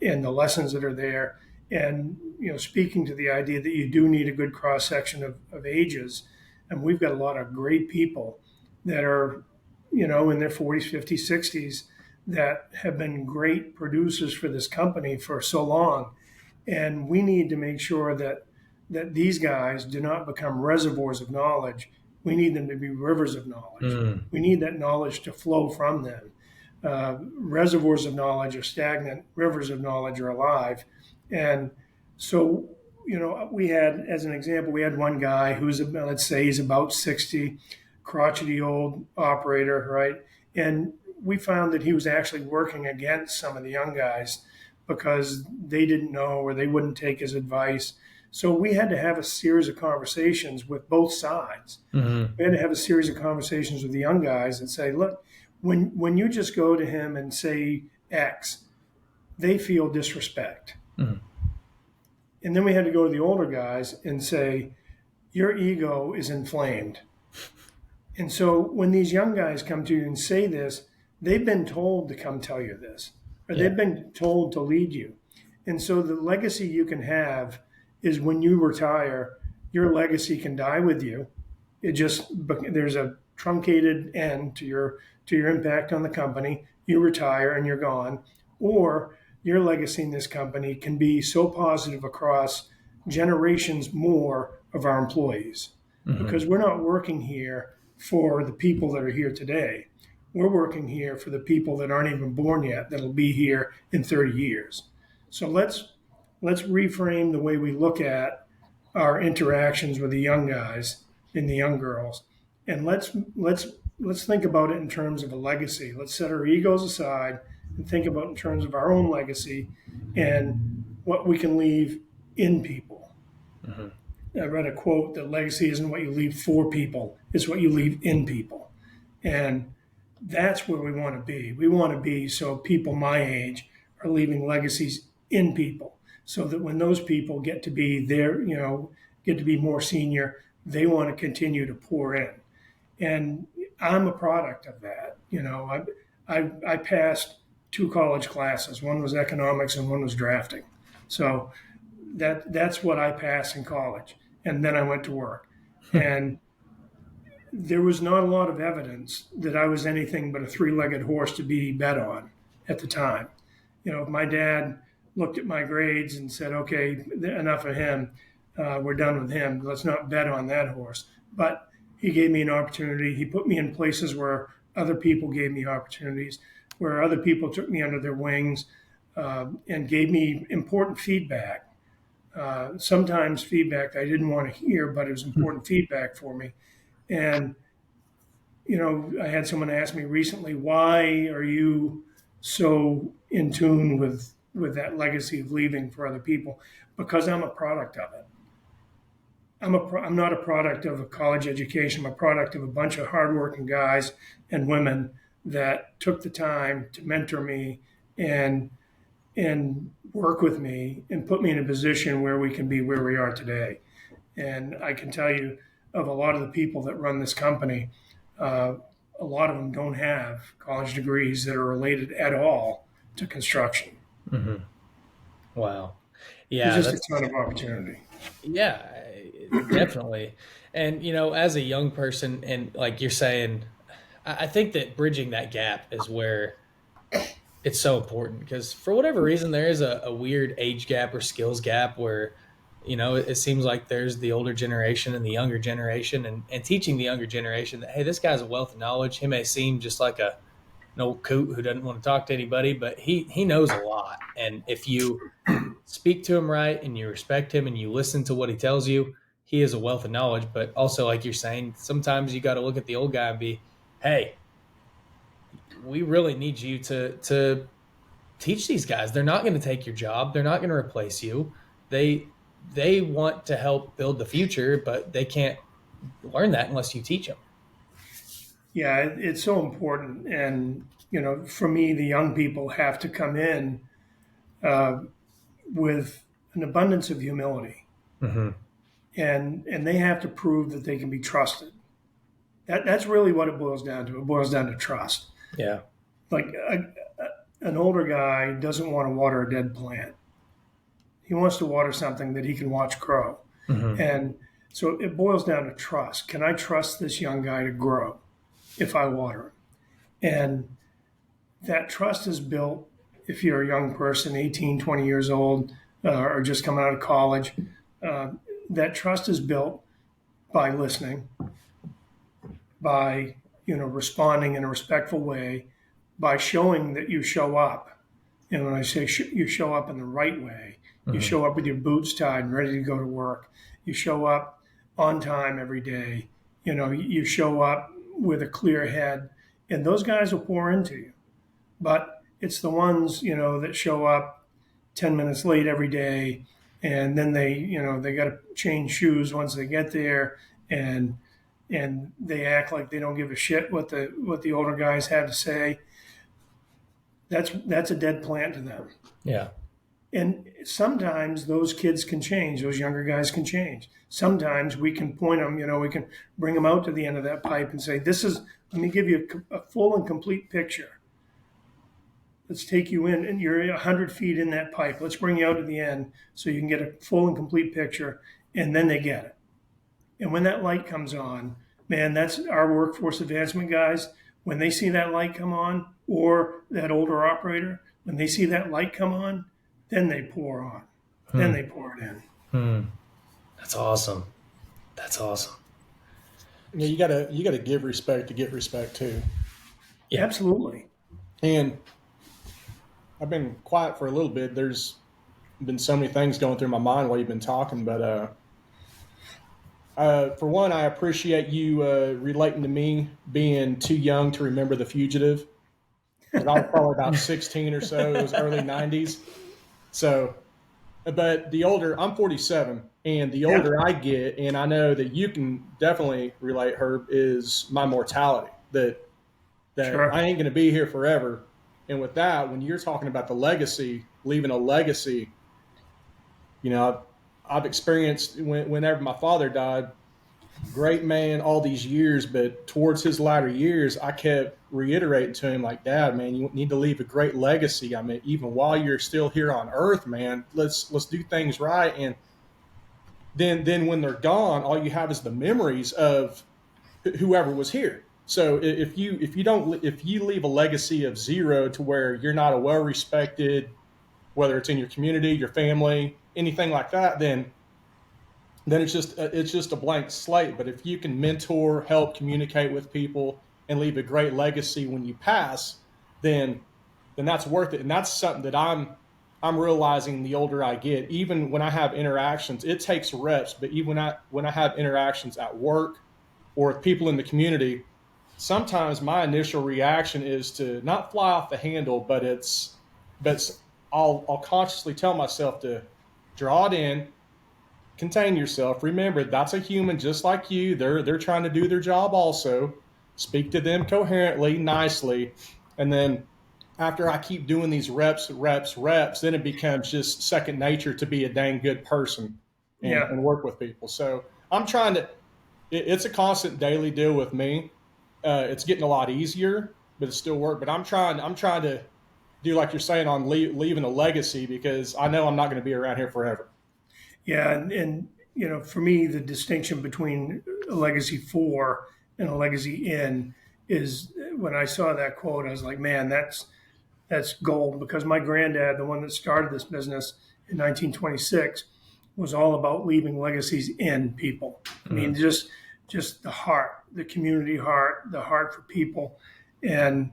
and the lessons that are there. And speaking to the idea that you do need a good cross section of ages, and we've got a lot of great people that are in their 40s, 50s, 60s that have been great producers for this company for so long, and we need to make sure that these guys do not become reservoirs of knowledge. We need them to be rivers of knowledge. Mm. We need that knowledge to flow from them. Reservoirs of knowledge are stagnant. Rivers of knowledge are alive. And so, we had, as an example, we had one guy who's, let's say he's about 60, crotchety old operator, right? And we found that he was actually working against some of the young guys because they didn't know or they wouldn't take his advice. So we had to have a series of conversations with both sides. Mm-hmm. We had to have a series of conversations with the young guys and say, look, when you just go to him and say X, they feel disrespect. Mm-hmm. And then we had to go to the older guys and say, your ego is inflamed. And so when these young guys come to you and say this, they've been told to come tell you this, or Yeah. they've been told to lead you. And so the legacy you can have is when you retire, your legacy can die with you. There's a truncated end to your impact on the company. You retire and you're gone, or your legacy in this company can be so positive across generations more of our employees, Mm-hmm. because we're not working here for the people that are here today. We're working here for the people that aren't even born yet, that'll be here in 30 years. So let's reframe the way we look at our interactions with the young guys and the young girls, and let's think about it in terms of a legacy. Let's set our egos aside and think about it in terms of our own legacy and what we can leave in people. Mm-hmm. I read a quote that legacy isn't what you leave for people, it's what you leave in people. And that's where we want to be. We want to be so people my age are leaving legacies in people, so that when those people get to be there, get to be more senior, they want to continue to pour in. And I'm a product of that. I passed 2 college classes. One was economics and one was drafting. So that's what I passed in college. And then I went to work. And there was not a lot of evidence that I was anything but a 3-legged horse to be bet on at the time. If my dad looked at my grades and said, okay, enough of him, we're done with him, let's not bet on that horse. But he gave me an opportunity. He put me in places where other people gave me opportunities, where other people took me under their wings, and gave me important feedback. Sometimes feedback I didn't want to hear, but it was important feedback for me. And, I had someone ask me recently, why are you so in tune with that legacy of leaving for other people? Because I'm a product of it. I'm not a product of a college education. I'm a product of a bunch of hardworking guys and women that took the time to mentor me and work with me and put me in a position where we can be where we are today. And I can tell you, of a lot of the people that run this company, uh, a lot of them don't have college degrees that are related at all to construction. Mm-hmm. Wow. There's Yeah, just a that's ton of opportunity. yeah, definitely. And as a young person, and like you're saying, I think that bridging that gap is where it's so important because for whatever reason there is a weird age gap or skills gap where it seems like there's the older generation and the younger generation, and teaching the younger generation that, hey, this guy's a wealth of knowledge. He may seem just like an old coot who doesn't want to talk to anybody, but he knows a lot. And if you speak to him right and you respect him and you listen to what he tells you, he is a wealth of knowledge. But also, like you're saying, sometimes you got to look at the old guy and be, hey, we really need you to teach these guys. They're not going to take your job. They're not going to replace you. They want to help build the future, but they can't learn that unless you teach them. Yeah, it's so important. And, for me, the young people have to come in uh, with an abundance of humility, Mm-hmm. and they have to prove that they can be trusted. That's really what it boils down to. It boils down to trust. Yeah. Like an older guy doesn't want to water a dead plant. He wants to water something that he can watch grow. Mm-hmm. And so it boils down to trust. Can I trust this young guy to grow if I water him? And that trust is built if you're a young person, 18, 20 years old, or just coming out of college. Uh, that trust is built by listening, by responding in a respectful way, by showing that you show up. And when I say you show up in the right way, you Mm-hmm. show up with your boots tied and ready to go to work. You show up on time every day. You show up with a clear head, and those guys will pour into you. But it's the ones that show up 10 minutes late every day, and then they got to change shoes once they get there, and they act like they don't give a shit what the older guys had to say. That's a dead plant to them. Yeah. And sometimes those kids can change. Those younger guys can change. Sometimes we can point them. We can bring them out to the end of that pipe and say, "This is. Let me give you a full and complete picture. Let's take you in, and you're 100 feet in that pipe. Let's bring you out to the end so you can get a full and complete picture." And then they get it. And when that light comes on, man, that's our workforce advancement guys. When they see that light come on, or that older operator, when they see that light come on, then they pour on. Then Hmm. they pour it in. Hmm. That's awesome. That's awesome. You gotta give respect to get respect too. Yeah. Absolutely. And I've been quiet for a little bit. There's been so many things going through my mind while you've been talking, but for one, I appreciate you relating to me being too young to remember The Fugitive. 'Cause I was probably about 16 or so. It was early 90s. So, but I'm 47, and the Yeah. older I get, and I know that you can definitely relate, Herb, is my mortality. That Sure. I ain't going to be here forever. And with that, when you're talking about the legacy, leaving a legacy, I've experienced whenever my father died, great man all these years, but towards his latter years, I kept reiterating to him, like, Dad, man, you need to leave a great legacy. I mean, even while you're still here on earth, man, let's do things right. And then when they're gone, all you have is the memories of whoever was here. So if you leave a legacy of zero to where you're not a well respected, whether it's in your community, your family, anything like that, then it's just a blank slate. But if you can mentor, help communicate with people, and leave a great legacy when you pass, then that's worth it. And that's something that I'm realizing the older I get. Even when I have interactions, it takes reps. But even when I have interactions at work or with people in the community, sometimes my initial reaction is to not fly off the handle, but I'll consciously tell myself to draw it in, contain yourself. Remember, that's a human just like you. They're trying to do their job also. Speak to them coherently, nicely, and then after I keep doing these reps, then it becomes just second nature to be a dang good person Yeah. and work with people. So I'm trying to. It's a constant daily deal with me. It's getting a lot easier, but it's still work. But I'm trying. I'm trying to do like you're saying on leaving a legacy because I know I'm not going to be around here forever. Yeah. And, for me, the distinction between a legacy for and a legacy in is when I saw that quote, I was like, man, that's gold, because my granddad, the one that started this business in 1926, was all about leaving legacies in people. I mean, just the heart, the community heart, the heart for people, and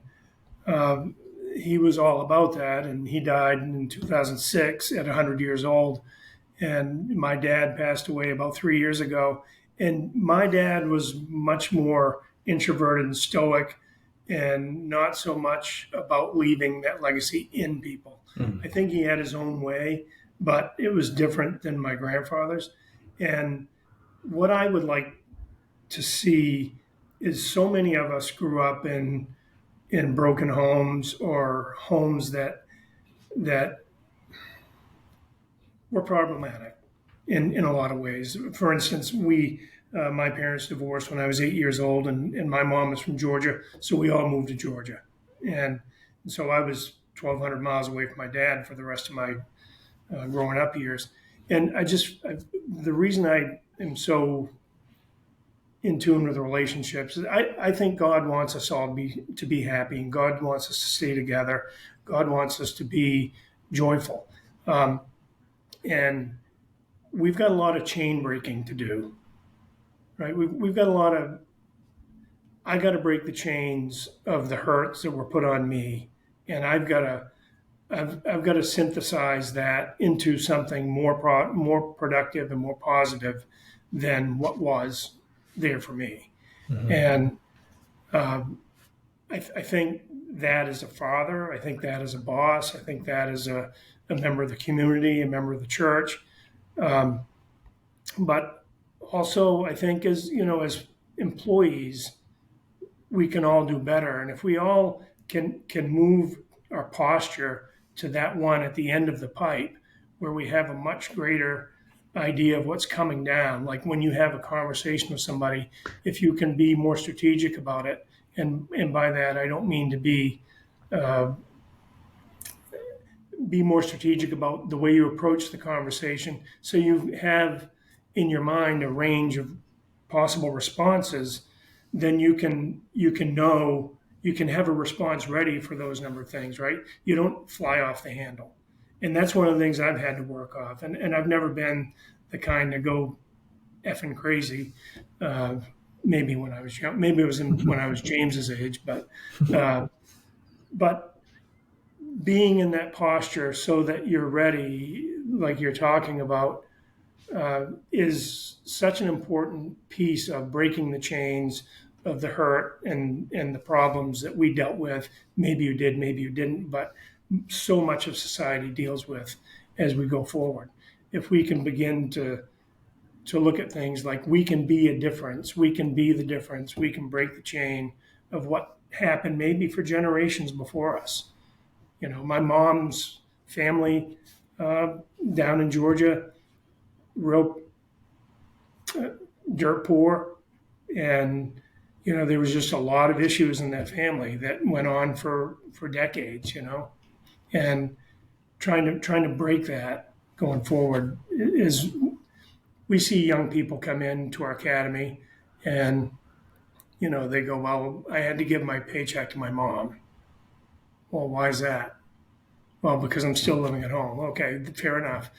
he was all about that. And he died in 2006 at 100 years old. And my dad passed away about 3 years ago. And my dad was much more introverted and stoic, and not so much about leaving that legacy in people. I think he had his own way, but it was different than my grandfather's. And what I would like to see is so many of us grew up in broken homes, or homes that were problematic in a lot of ways. For instance, my parents divorced when I was 8 years old, and my mom was from Georgia, so we all moved to Georgia. And so I was 1,200 miles away from my dad for the rest of my growing up years. And the reason I am so in tune with relationships is I think God wants us all to be happy, and God wants us to stay together. God wants us to be joyful. And we've got a lot of chain breaking to do, right? We've got a lot of, I got to break the chains of the hurts that were put on me, and I've got to synthesize that into something more productive and more positive than what was there for me. And I think that as a father, I think that as a boss, I think that as a member of the community, a member of the church, but also I think as employees, we can all do better. And if we all can move our posture to that one at the end of the pipe, where we have a much greater idea of what's coming down, like when you have a conversation with somebody, if you can be more strategic about it, and by that I don't mean to be more strategic about the way you approach the conversation, so you have in your mind a range of possible responses, then you can know, you can have a response ready for those number of things, right? You don't fly off the handle. And that's one of the things I've had to work off. And I've never been the kind to go effing crazy. Maybe when I was young, maybe it was when I was James's age, but being in that posture so that you're ready, like you're talking about, is such an important piece of breaking the chains of the hurt and the problems that we dealt with. Maybe you did, maybe you didn't, but so much of society deals with as we go forward. If we can begin to look at things like we can be a difference, we can be the difference, we can break the chain of what happened maybe for generations before us. My mom's family down in Georgia, real dirt poor, and there was just a lot of issues in that family that went on for decades, and trying to break that going forward is, we see young people come into our academy and they go, well, I had to give my paycheck to my mom. Well, why is that? Well, because I'm still living at home. Okay, fair enough.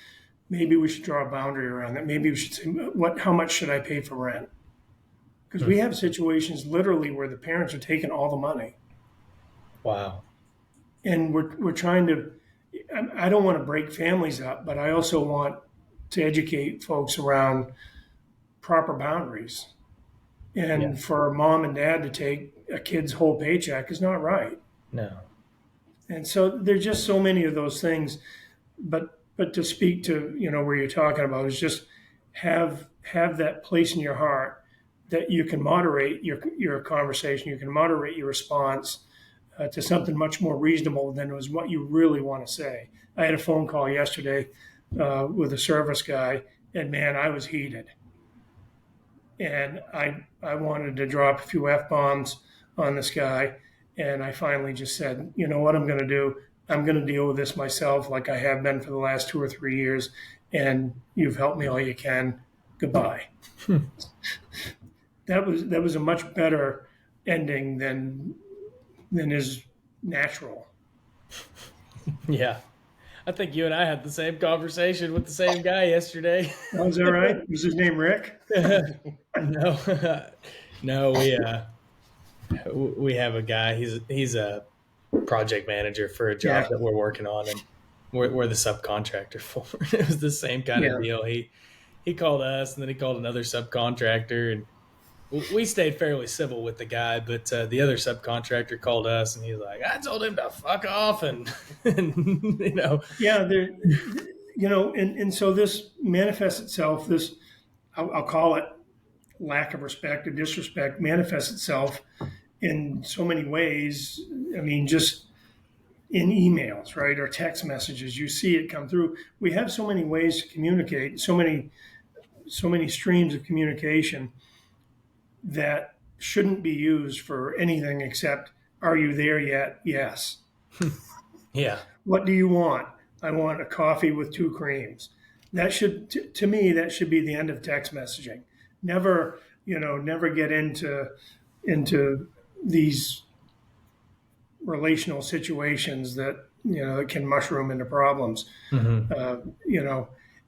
Maybe we should draw a boundary around that. Maybe we should say, how much should I pay for rent? Because we have situations literally where the parents are taking all the money. Wow. And we're trying to, I don't want to break families up, but I also want to educate folks around proper boundaries. And for mom and dad to take a kid's whole paycheck is not right. No. And so there's just so many of those things. But to speak to, where you're talking about is just have that place in your heart that you can moderate your conversation, you can moderate your response to something much more reasonable than was what you really want to say. I had a phone call yesterday with a service guy, and man, I was heated, and I wanted to drop a few f-bombs on this guy, and I finally just said, you know what I'm going to do? I'm going to deal with this myself, like I have been for the last 2 or 3 years, and you've helped me all you can. Goodbye. That was a much better ending than is natural. Yeah. I think you and I had the same conversation with the same guy yesterday. Oh, is that right? Was his name Rick? No, no, we have a guy. He's a project manager for a job that we're working on, and we're the subcontractor for. It was the same kind of deal. He called us, and then he called another subcontractor, and we stayed fairly civil with the guy, but the other subcontractor called us, and he's like, "I told him to fuck off," and Yeah, and so this manifests itself. This I'll call it lack of respect or disrespect manifests itself in so many ways. I mean, just in emails, right, or text messages, you see it come through. We have so many ways to communicate, so many streams of communication that shouldn't be used for anything except, are you there yet? Yes. Yeah. What do you want? I want a coffee with 2 creams. That should, to me, that should be the end of text messaging. Never get into these relational situations that can mushroom into problems. Mm-hmm.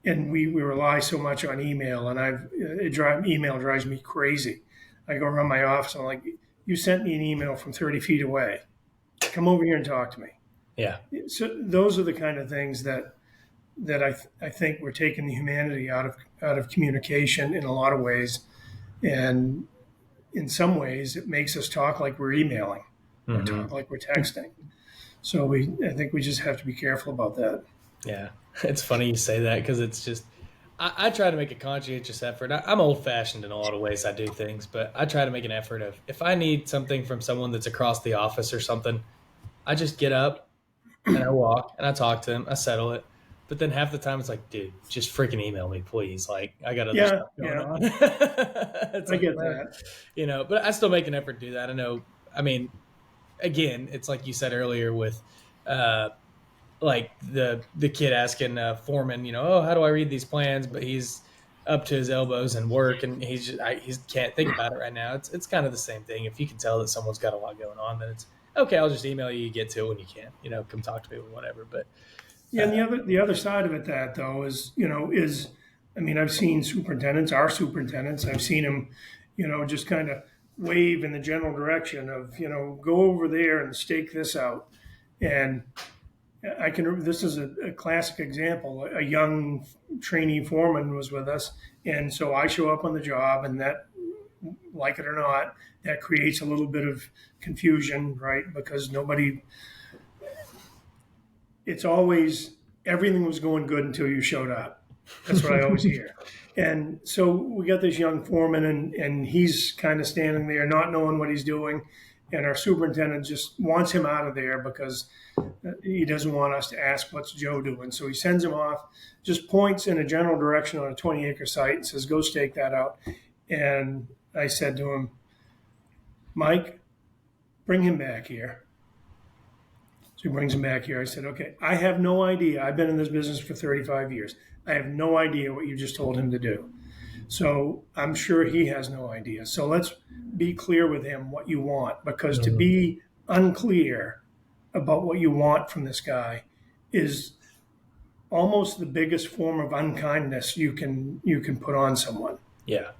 And we rely so much on email, and email drives me crazy. I go around my office and I'm like, you sent me an email from 30 feet away. Come over here and talk to me. Yeah. So those are the kind of things that I think we're taking the humanity out of communication in a lot of ways, and in some ways it makes us talk like we're emailing, or talk like we're texting. So I think we just have to be careful about that. Yeah, it's funny you say that, because it's just I try to make a conscientious effort. I'm old-fashioned in a lot of ways I do things, but I try to make an effort of, if I need something from someone that's across the office or something, I just get up and I walk and I talk to them, I settle it. But then half the time it's like, dude, just freaking email me, please. Like, I got other stuff going on. I get that. But I still make an effort to do that. I know. I mean, again, it's like you said earlier with like the kid asking foreman, oh, how do I read these plans? But he's up to his elbows in work, and he can't think about it right now. It's kind of the same thing. If you can tell that someone's got a lot going on, then it's okay. I'll just email you. You get to it when you can. Come talk to me or whatever. But and the other side of it, that though, is I mean, I've seen our superintendents. I've seen them, just kind of wave in the general direction of, go over there and stake this out. And this is a classic example. A young trainee foreman was with us, and so I show up on the job, and that, like it or not, that creates a little bit of confusion, right? Because it's always, everything was going good until you showed up. That's what I always hear. And so we got this young foreman, and he's kind of standing there not knowing what he's doing. And our superintendent just wants him out of there because he doesn't want us to ask, what's Joe doing? So he sends him off, just points in a general direction on a 20-acre site and says, go stake that out. And I said to him, Mike, bring him back here. So he brings him back here. I said, okay, I have no idea. I've been in this business for 35 years. I have no idea what you just told him to do. So I'm sure he has no idea. So let's be clear with him what you want, because to be unclear about what you want from this guy is almost the biggest form of unkindness you can put on someone. Yeah.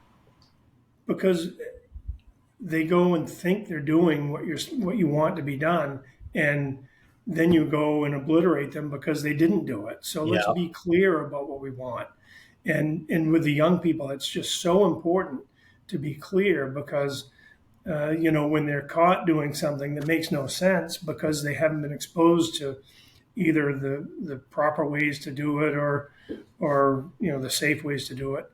Because they go and think they're doing what you want to be done, and then you go and obliterate them because they didn't do it. So let's be clear about what we want. And with the young people, it's just so important to be clear, because when they're caught doing something that makes no sense because they haven't been exposed to either the proper ways to do it or the safe ways to do it,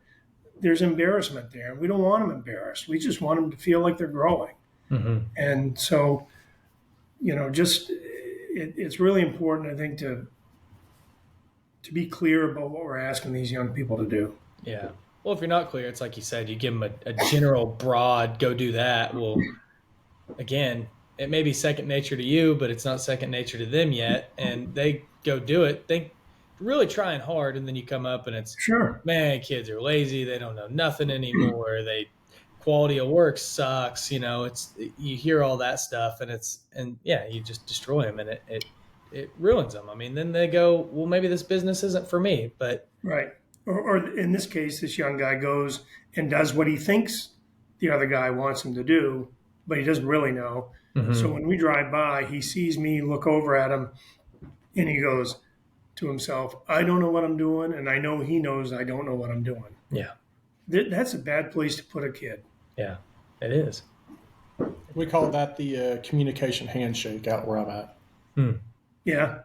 there's embarrassment there. We don't want them embarrassed. We just want them to feel like they're growing. Mm-hmm. And so, just it's really important, I think, to be clear about what we're asking these young people to do. Yeah. Well, if you're not clear, it's like you said, you give them a general, broad, go do that. Well, again, it may be second nature to you, but it's not second nature to them yet. And they go do it. They really trying hard. And then you come up and it's, Sure. man, kids are lazy. They don't know nothing anymore. Quality of work sucks. You hear all that stuff and you just destroy them and it ruins them. I mean, then they go, well, maybe this business isn't for me, but right. Or in this case, this young guy goes and does what he thinks the other guy wants him to do, but he doesn't really know. Mm-hmm. So when we drive by, he sees me look over at him and he goes to himself, I don't know what I'm doing. And I know he knows I don't know what I'm doing. Yeah. That's a bad place to put a kid. Yeah, it is. We call that the communication handshake out where I'm at. Yeah.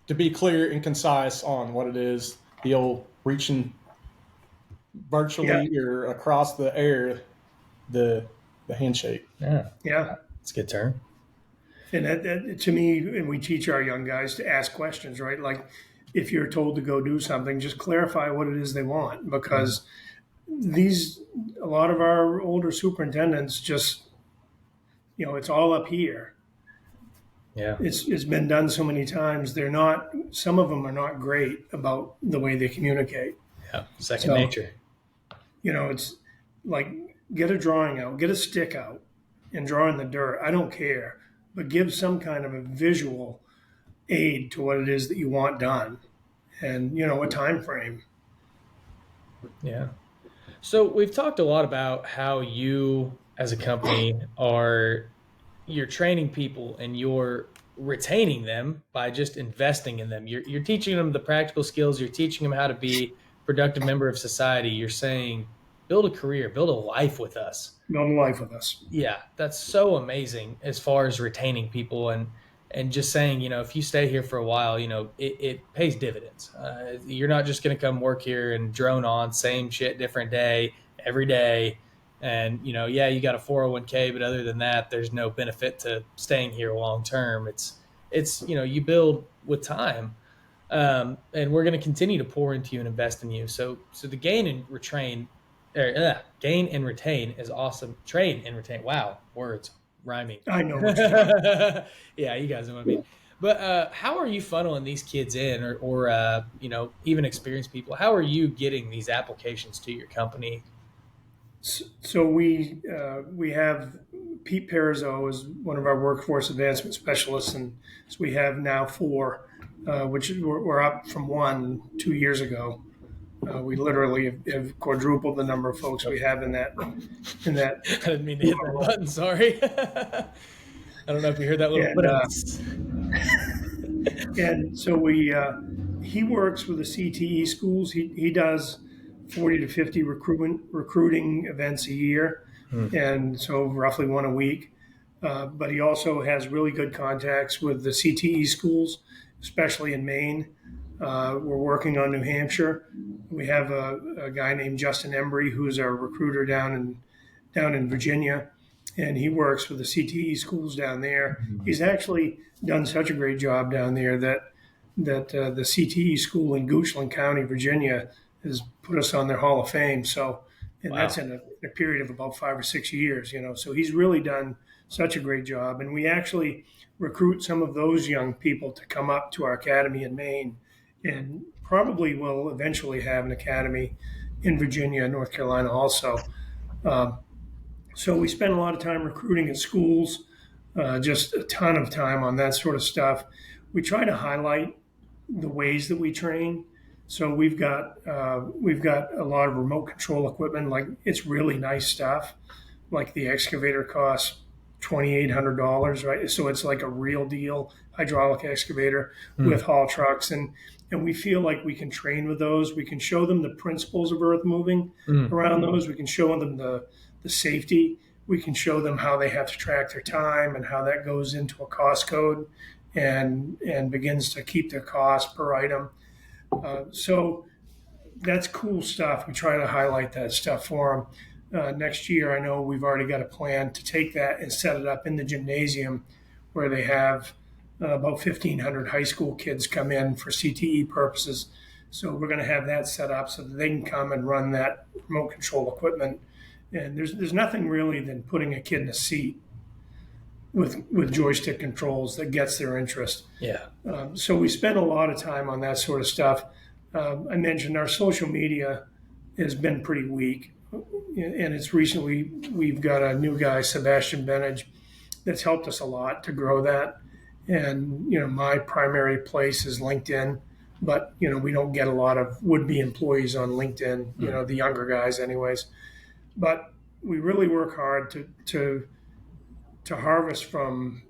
To be clear and concise on what it is, the old reaching virtually or across the air, the handshake. Yeah. Yeah. It's a good term. And that, to me, and we teach our young guys to ask questions, right? Like if you're told to go do something, just clarify what it is they want, because a lot of our older superintendents just, it's all up here. Yeah. It's been done so many times. Some of them are not great about the way they communicate. Yeah. Second nature. It's like, get a drawing out, get a stick out and draw in the dirt. I don't care, but give some kind of a visual aid to what it is that you want done and, a time frame. Yeah. So we've talked a lot about how you as a company you're training people and you're retaining them by just investing in them. You're teaching them the practical skills. You're teaching them how to be a productive member of society. You're saying, build a career, build a life with us. Build a life with us. Yeah, that's so amazing as far as retaining people and just saying, if you stay here for a while, it pays dividends. You're not just going to come work here and drone on same shit, different day, every day. And, you got a 401k, but other than that, there's no benefit to staying here long term. It's you build with time. And we're going to continue to pour into you and invest in you. So the gain and retain is awesome. Train and retain. Wow. Words rhyming. I know what you're talking. Yeah, you guys know what I mean. But how are you funneling these kids in or even experienced people? How are you getting these applications to your company? So we have Pete Perizzo is one of our workforce advancement specialists, and so we have now 4, which we're up from 1 2 years ago. We literally have quadrupled the number of folks we have in that. I didn't mean to hit that button. Sorry. I don't know if you heard that little bit. And so he works with the CTE schools. He does 40 to 50 recruiting events a year, and so roughly 1 a week. But he also has really good contacts with the CTE schools, especially in Maine. We're working on New Hampshire. We have a guy named Justin Embry, who's our recruiter down in Virginia, and he works with the CTE schools down there. He's actually done such a great job down there that the CTE school in Goochland County, Virginia, has put us on their Hall of Fame. So, and wow. That's in a period of about 5 or 6 years, So he's really done such a great job. And we actually recruit some of those young people to come up to our academy in Maine, and probably will eventually have an academy in Virginia and North Carolina also. So we spend a lot of time recruiting at schools, just a ton of time on that sort of stuff. We try to highlight the ways that we train. So we've got a lot of remote control equipment. Like, it's really nice stuff. Like the excavator costs $2,800, right? So it's like a real deal hydraulic excavator with haul trucks, and we feel like we can train with those. We can show them the principles of earth moving around those. We can show them the safety. We can show them how they have to track their time and how that goes into a cost code and begins to keep their cost per item. So that's cool stuff. We try to highlight that stuff for them. Next year, I know we've already got a plan to take that and set it up in the gymnasium where they have about 1,500 high school kids come in for CTE purposes. So we're going to have that set up so that they can come and run that remote control equipment. And there's nothing really than putting a kid in a seat with joystick controls that gets their interest. Yeah. So we spend a lot of time on that sort of stuff. I mentioned our social media has been pretty weak, and it's recently we've got a new guy, Sebastian Benage, that's helped us a lot to grow that. And my primary place is LinkedIn, but we don't get a lot of would-be employees on LinkedIn. The younger guys, anyways. But we really work hard to harvest from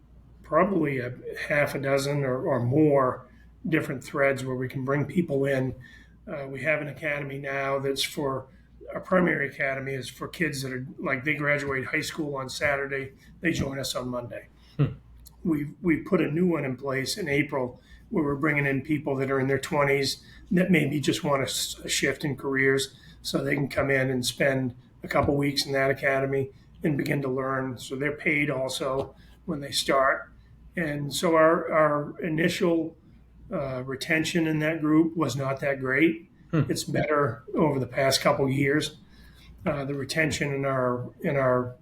probably a half a dozen or more different threads where we can bring people in. We have an academy now that's for our primary academy is for kids that are like they graduate high school on Saturday, they join us on Monday. We've put a new one in place in April where we're bringing in people that are in their 20s that maybe just want a shift in careers so they can come in and spend a couple weeks in that academy and begin to learn. So they're paid also when they start. And so our initial retention in that group was not that great. It's better over the past couple years. The retention in our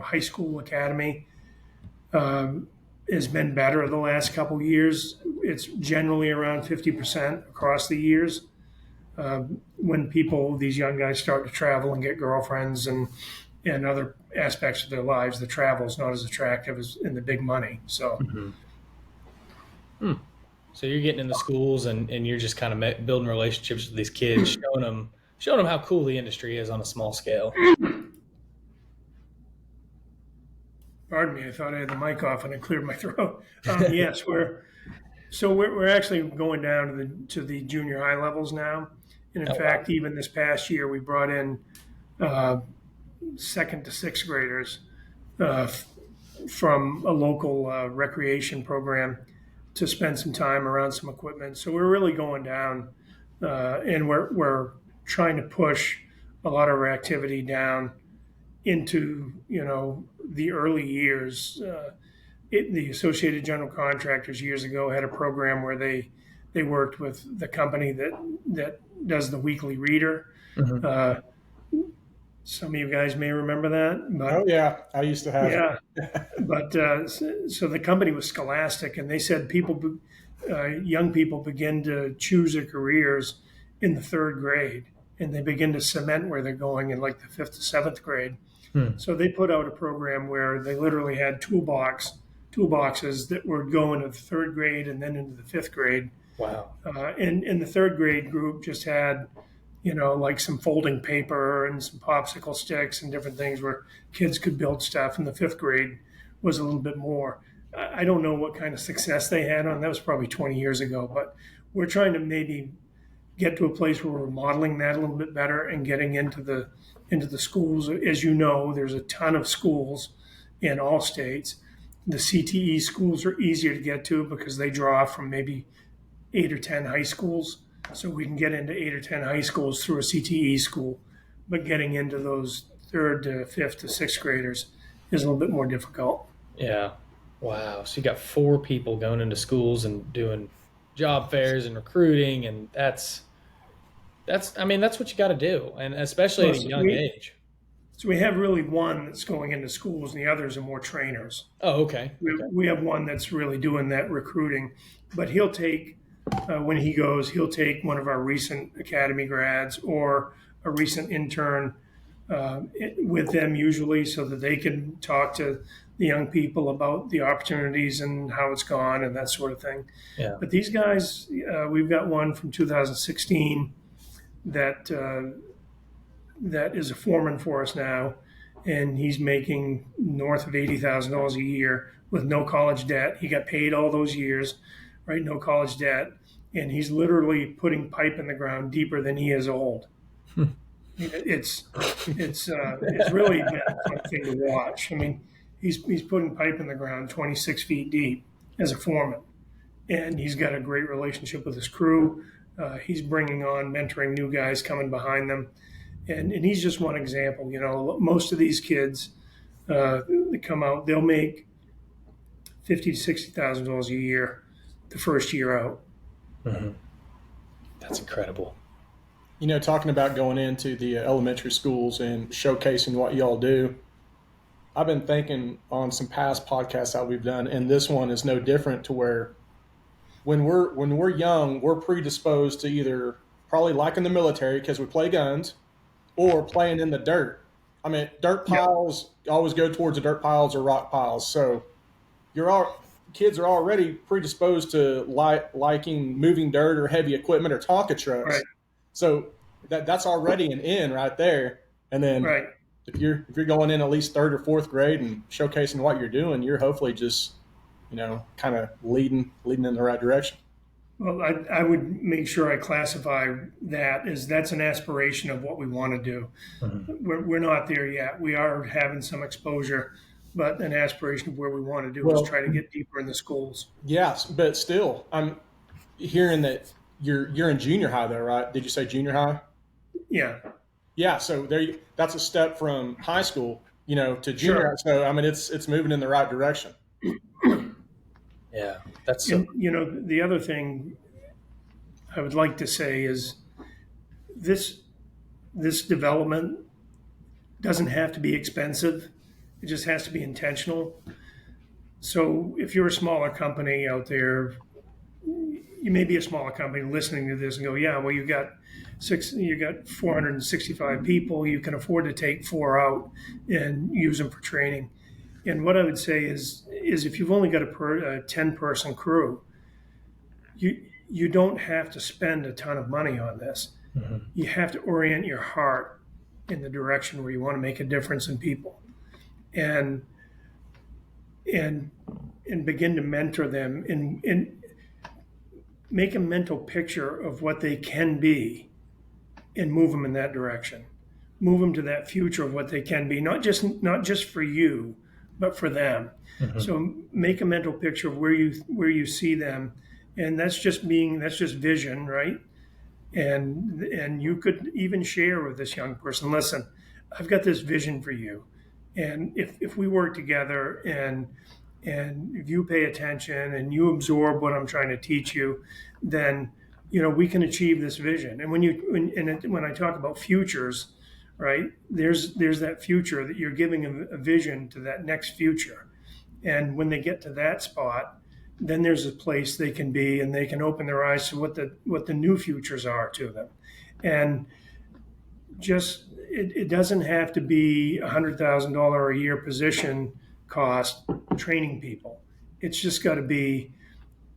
high school academy has been better the last couple years. It's generally around 50% across the years. When these young guys start to travel and get girlfriends and other aspects of their lives, the travel is not as attractive as in the big money. So, So you're getting in the schools and you're just kind of building relationships with these kids, showing them how cool the industry is on a small scale. Pardon me, I thought I had the mic off and I cleared my throat. Yes, we're actually going down to the junior high levels now, and in fact, even this past year, we brought in second to sixth graders from a local recreation program to spend some time around some equipment. So we're really going down, and we're trying to push a lot of our activity down into the early years. The Associated General Contractors years ago had a program where they worked with the company that does the weekly reader. Some of you guys may remember that. But, oh yeah, I used to have. Yeah, but so the company was Scholastic, and they said young people begin to choose their careers in the third grade, and they begin to cement where they're going in like the fifth to seventh grade. So they put out a program where they literally had toolboxes that were going to the third grade and then into the fifth grade. Wow. And the third grade group just had like some folding paper and some popsicle sticks and different things where kids could build stuff. And the fifth grade was a little bit more. I don't know what kind of success they had on that. Was probably 20 years ago, but we're trying to maybe get to a place where we're modeling that a little bit better and getting into the schools. As you know, there's a ton of schools in all states. The CTE schools are easier to get to because they draw from maybe 8 or 10 high schools. So we can get into 8 or 10 high schools through a CTE school, but getting into those third to fifth to sixth graders is a little bit more difficult. Yeah. Wow. So you got 4 people going into schools and doing job fairs and recruiting, and that's what you got to do, and especially at a young age. So we have really one that's going into schools, and the others are more trainers. Oh, okay. We have one that's really doing that recruiting, but he'll take when he goes, he'll take one of our recent academy grads or a recent intern with them usually, so that they can talk to the young people about the opportunities and how it's gone and that sort of thing. Yeah. But these guys, we've got one from 2016 that is a foreman for us now, and he's making north of $80,000 a year with no college debt. He got paid all those years, right? No college debt, and he's literally putting pipe in the ground deeper than he is old. It's really been a fun thing to watch. I mean, he's putting pipe in the ground 26 feet deep as a foreman, and he's got a great relationship with his crew. He's bringing on, mentoring new guys coming behind them, and he's just one example. Most of these kids that come out, they'll make $50,000 to $60,000 a year the first year out. Mm-hmm. That's incredible. Talking about going into the elementary schools and showcasing what y'all do, I've been thinking on some past podcasts that we've done, and this one is no different. To where when we're young, we're predisposed to either probably liking the military because we play guns, or playing in the dirt. I mean, dirt Yep. piles always go towards the dirt piles or rock piles. So you're all kids are already predisposed to liking moving dirt or heavy equipment or Tonka trucks. Right. So that's already an in right there. And then Right. if you're going in at least third or fourth grade and showcasing what you're doing, you're hopefully just kind of leading in the right direction. Well, I would make sure I classify that as that's an aspiration of what we want to do. Mm-hmm. We're not there yet. We are having some exposure, but an aspiration of where we want to do is try to get deeper in the schools. Yes, but still, I'm hearing that you're in junior high though, right? Did you say junior high? Yeah. Yeah, so that's a step from high school, to junior Sure. high. So I mean, it's moving in the right direction. Yeah, that's so. And, the other thing I would like to say is this development doesn't have to be expensive. It just has to be intentional. So if you're a smaller company out there, you may be a smaller company listening to this and go, yeah, well, you got 465 people. You can afford to take 4 out and use them for training. And what I would say is if you've only got a 10-person crew, you don't have to spend a ton of money on this. Mm-hmm. You have to orient your heart in the direction where you want to make a difference in people, and begin to mentor them and make a mental picture of what they can be, and move them in that direction. Move them to that future of what they can be, not just for you, but for them. Mm-hmm. So make a mental picture of where you see them, and that's just vision, right? And you could even share with this young person, listen, I've got this vision for you, and if we work together and if you pay attention and you absorb what I'm trying to teach you, then we can achieve this vision. And when I talk about futures, right, there's that future that you're giving a vision to that next future. And when they get to that spot, then there's a place they can be, and they can open their eyes to what the new futures are to them. And just it doesn't have to be $100,000 a year position cost training people. It's just got to be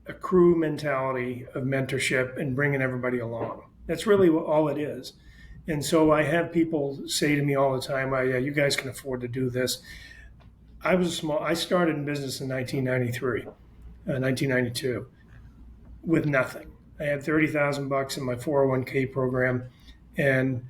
a crew mentality of mentorship and bringing everybody along. That's really all it is. And so I have people say to me all the time, yeah, you guys can afford to do this. I started in business in 1992 with nothing. I had $30,000 in my 401k program, and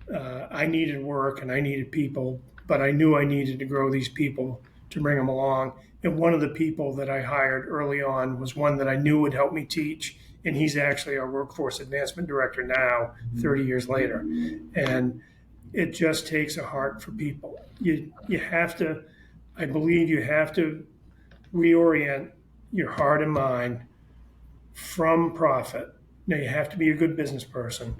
I needed work and I needed people, but I knew I needed to grow these people to bring them along. And one of the people that I hired early on was one that I knew would help me teach. And he's actually our workforce advancement director now, 30 years later. And it just takes a heart for people. You have to, I believe you have to reorient your heart and mind from profit. Now, you have to be a good business person,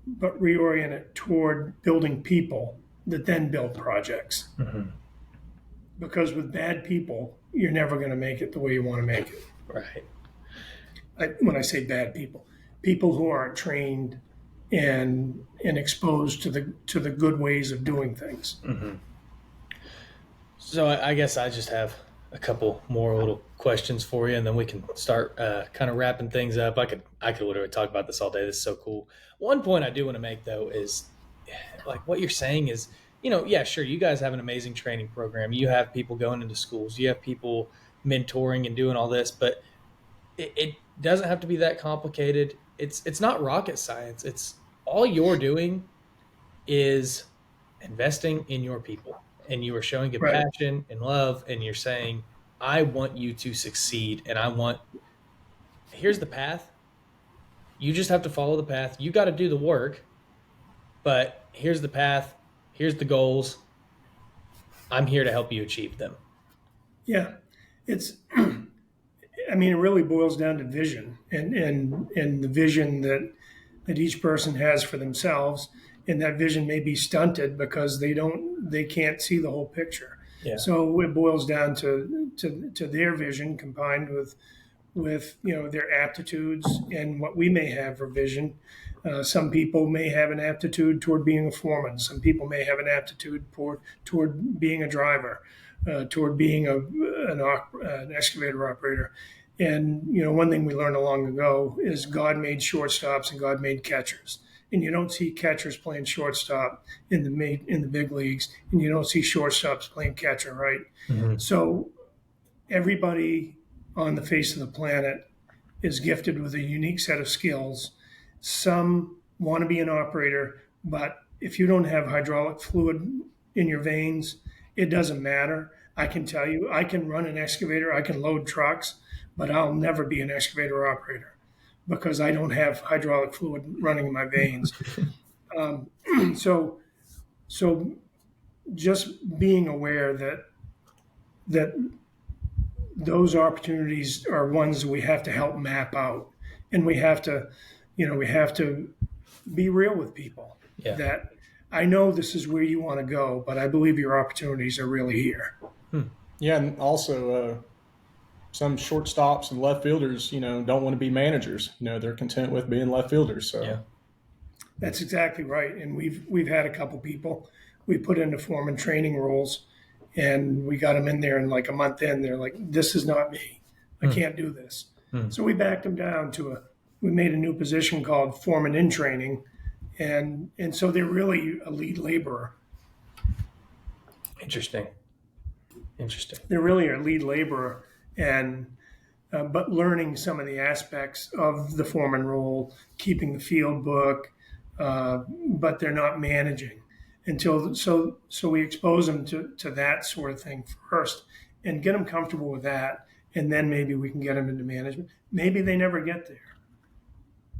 but reorient it toward building people that then build projects. Mm-hmm. Because with bad people, you're never going to make it the way you want to make it. Right. When I say bad people who aren't trained and exposed to the good ways of doing things. Mm-hmm. So I guess I just have a couple more little questions for you, and then we can start kind of wrapping things up. I could literally talk about this all day. This is so cool. One point I do want to make though is, like, what you're saying is, yeah, sure, you guys have an amazing training program. You have people going into schools. You have people mentoring and doing all this, but it doesn't have to be that complicated. It's not rocket science. It's all you're doing is investing in your people, and you are showing compassion and love, and you're saying, I want you to succeed, and here's the path. You just have to follow the path. You got to do the work, but here's the path. Here's the goals. I'm here to help you achieve them. Yeah, it's. I mean, it really boils down to vision and the vision that each person has for themselves, and that vision may be stunted because they can't see the whole picture. Yeah. So it boils down to their vision combined with their aptitudes and what we may have for vision. Some people may have an aptitude toward being a foreman. Some people may have an aptitude toward being a driver, toward being an excavator operator. And one thing we learned long ago is God made shortstops and God made catchers. And you don't see catchers playing shortstop in the big leagues, and you don't see shortstops playing catcher, right? Mm-hmm. So everybody on the face of the planet is gifted with a unique set of skills. Some want to be an operator, but if you don't have hydraulic fluid in your veins, it doesn't matter. I can tell you, I can run an excavator, I can load trucks, but I'll never be an excavator operator because I don't have hydraulic fluid running in my veins. So just being aware that those opportunities are ones we have to help map out, and we have to be real with people. Yeah. That I know this is where you want to go, but I believe your opportunities are really here. Yeah, and also some shortstops and left fielders, don't want to be managers. They're content with being left fielders. So yeah, that's exactly right. And we've had a couple people we put into foreman training roles, and we got them in there, and like a month in, they're like, "This is not me. I can't do this." So we backed them down we made a new position called foreman in training, and so they're really a lead laborer. Interesting. They're really a lead laborer, and but learning some of the aspects of the foreman role, keeping the field book, but they're not managing so we expose them to that sort of thing first and get them comfortable with that, and then maybe we can get them into management. Maybe they never get there.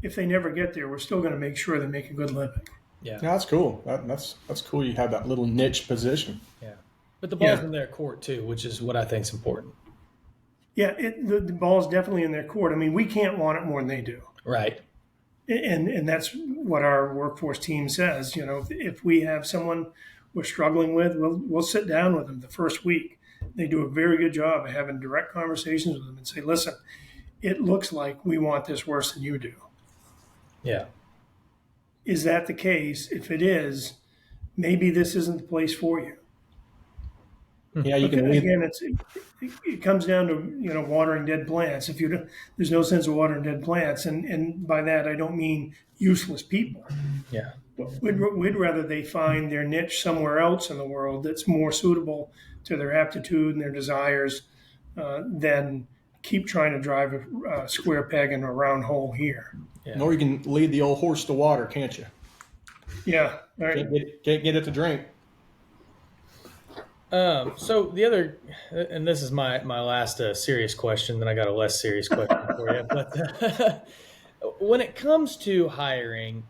If they never get there, we're still going to make sure they make a good living. Yeah, that's cool. That's cool. You have that little niche position. Yeah, but the ball's in their court too, which is what I think is important. Yeah, the ball's definitely in their court. I mean, we can't want it more than they do. Right. And that's what our workforce team says. If we have someone we're struggling with, we'll sit down with them the first week. They do a very good job of having direct conversations with them and say, "Listen, it looks like we want this worse than you do." Yeah. Is that the case? If it is, maybe this isn't the place for you. Yeah, you can. Again, it comes down to watering dead plants. There's no sense of watering dead plants, and by that I don't mean useless people. Yeah, we'd rather they find their niche somewhere else in the world that's more suitable to their aptitude and their desires than keep trying to drive a square peg in a round hole here. Yeah. Or you can lead the old horse to water, can't you? Yeah, right. Can't get it to drink. So the other, and this is my last serious question, then I got a less serious question for you. But when it comes to hiring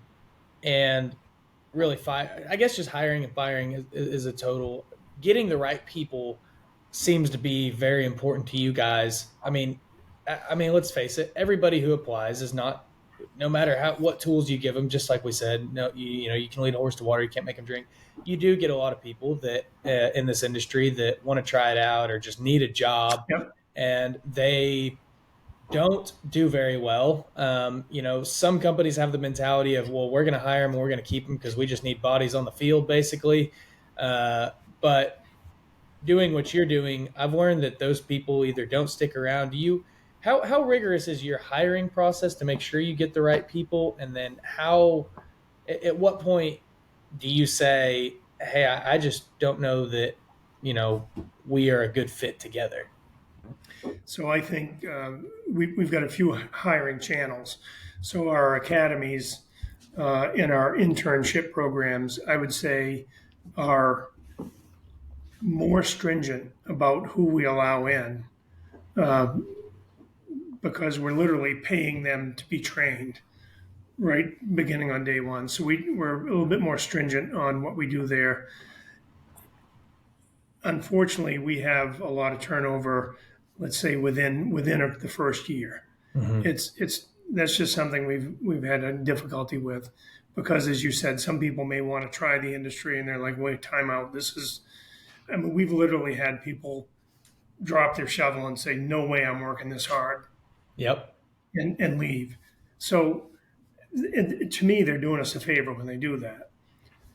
and really I guess just hiring and firing is a total, getting the right people seems to be very important to you guys. I mean, let's face it, everybody who applies is not, no matter what tools you give them, just like we said, no, you can lead a horse to water, you can't make them drink. You do get a lot of people that in this industry that want to try it out or just need a job. Yep. And they don't do very well. Some companies have the mentality of, well, we're going to hire them and we're going to keep them because we just need bodies on the field, basically. But doing what you're doing, I've learned that those people either don't stick around. How rigorous is your hiring process to make sure you get the right people? And then at what point do you say, hey, I just don't know that, we are a good fit together? So I think we've got a few hiring channels. So our academies and our internship programs, I would say, are more stringent about who we allow in because we're literally paying them to be trained. right beginning on day one. So we're a little bit more stringent on what we do there. Unfortunately, we have a lot of turnover, let's say within the first year. Mm-hmm. It's That's just something we've had a difficulty with, because as you said, some people may want to try the industry and they're like, wait, time out. I mean, we've literally had people drop their shovel and say, no way I'm working this hard, Yep. and leave. So to me, they're doing us a favor when they do that.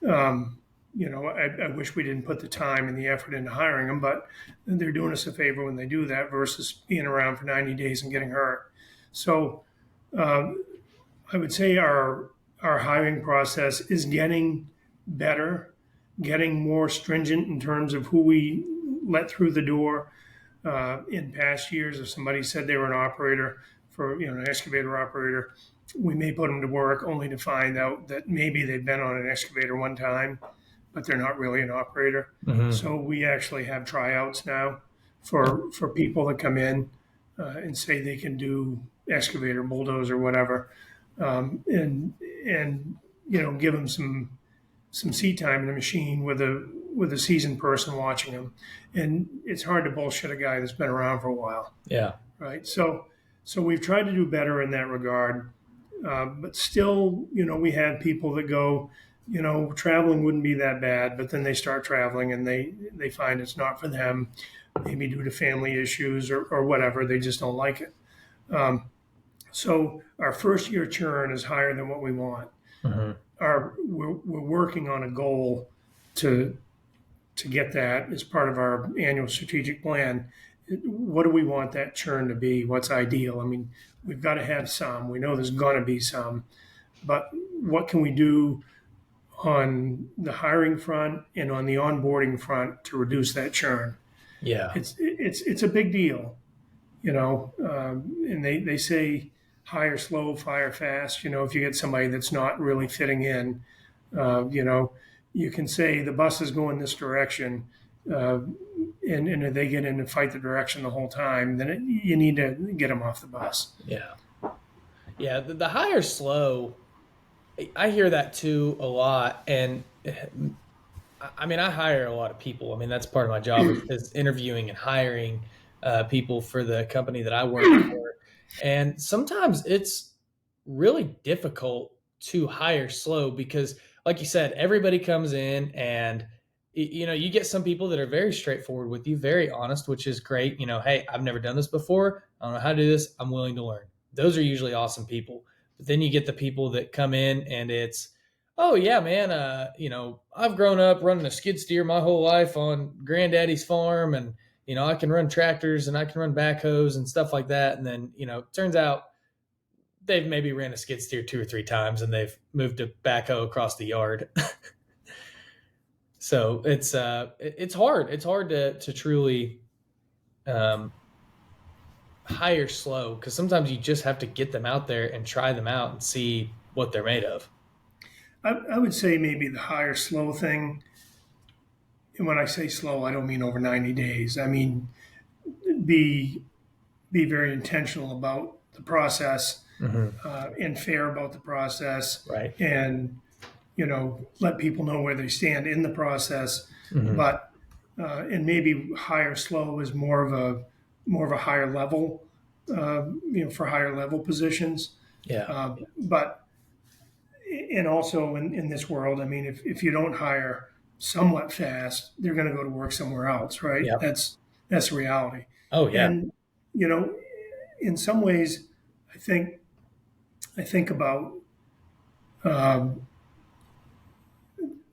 Um, I wish we didn't put the time and the effort into hiring them, but they're doing us a favor when they do that versus being around for 90 days and getting hurt. So I would say our hiring process is getting better, getting more stringent in terms of who we let through the door. In past years, if somebody said they were an operator an excavator operator, we may put them to work only to find out that maybe they've been on an excavator one time, but they're not really an operator. Mm-hmm. So we actually have tryouts now for people that come in and say they can do excavator, bulldozer, whatever, and give them some seat time in the machine with a seasoned person watching them. And it's hard to bullshit a guy that's been around for a while, Yeah. right? So we've tried to do better in that regard, but still, we had people that go, traveling wouldn't be that bad, but then they start traveling and they find it's not for them, maybe due to family issues or whatever. They just don't like it. So our first year churn is higher than what we want. Mm-hmm. We're working on a goal to get that as part of our annual strategic plan. What do we want that churn to be? What's ideal? I mean, we've got to have some. We know there's going to be some, but what can we do on the hiring front and on the onboarding front to reduce that churn? Yeah. It's a big deal, and they say hire slow, fire fast. If you get somebody that's not really fitting in, you can say the bus is going this direction, and if they get in and fight the direction the whole time, then you need to get them off the bus. Yeah. Yeah. The hire slow, I hear that too a lot. And I mean, I hire a lot of people. I mean, that's part of my job is interviewing and hiring people for the company that I work for. And sometimes it's really difficult to hire slow because, like you said, everybody comes in and, you get some people that are very straightforward with you, very honest, which is great. Hey, I've never done this before. I don't know how to do this. I'm willing to learn. Those are usually awesome people. But then you get the people that come in and it's, oh yeah, man. I've grown up running a skid steer my whole life on granddaddy's farm, and I can run tractors and I can run backhoes and stuff like that. And then it turns out they've maybe ran a skid steer 2 or 3 times and they've moved a backhoe across the yard. So it's hard. It's hard to truly hire slow because sometimes you just have to get them out there and try them out and see what they're made of. I would say maybe the hire slow thing. And when I say slow, I don't mean over 90 days. I mean, be very intentional about the process, and fair about the process, Right. and let people know where they stand in the process. Mm-hmm. But and maybe hire slow is more of a higher level, for higher level positions. Yeah. But and also in this world, I mean, if you don't hire somewhat fast, they're going to go to work somewhere else, right? Yep. That's reality. Oh yeah. And in some ways, I think about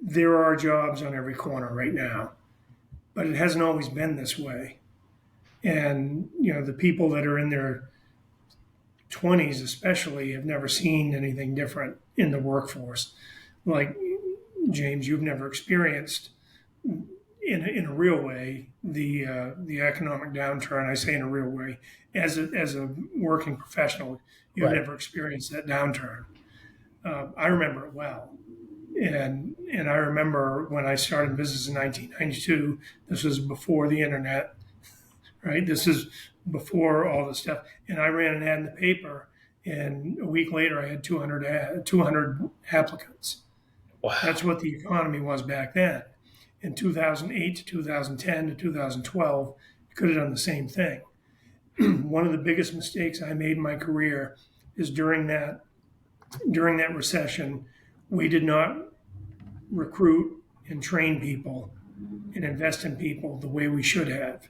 there are jobs on every corner right now, but it hasn't always been this way. And the people that are in their 20s especially have never seen anything different in the workforce. Like James, you've never experienced in a real way the economic downturn. I say in a real way, as a working professional, you've Right. never experienced that downturn. I remember it well, and I remember when I started business in 1992. This was before the internet, right? This is before all this stuff, and I ran an ad in the paper, and a week later I had 200 applicants. Wow. That's what the economy was back then. In 2008 to 2010 to 2012, you could have done the same thing. One of the biggest mistakes I made in my career is during that recession, we did not recruit and train people and invest in people the way we should have.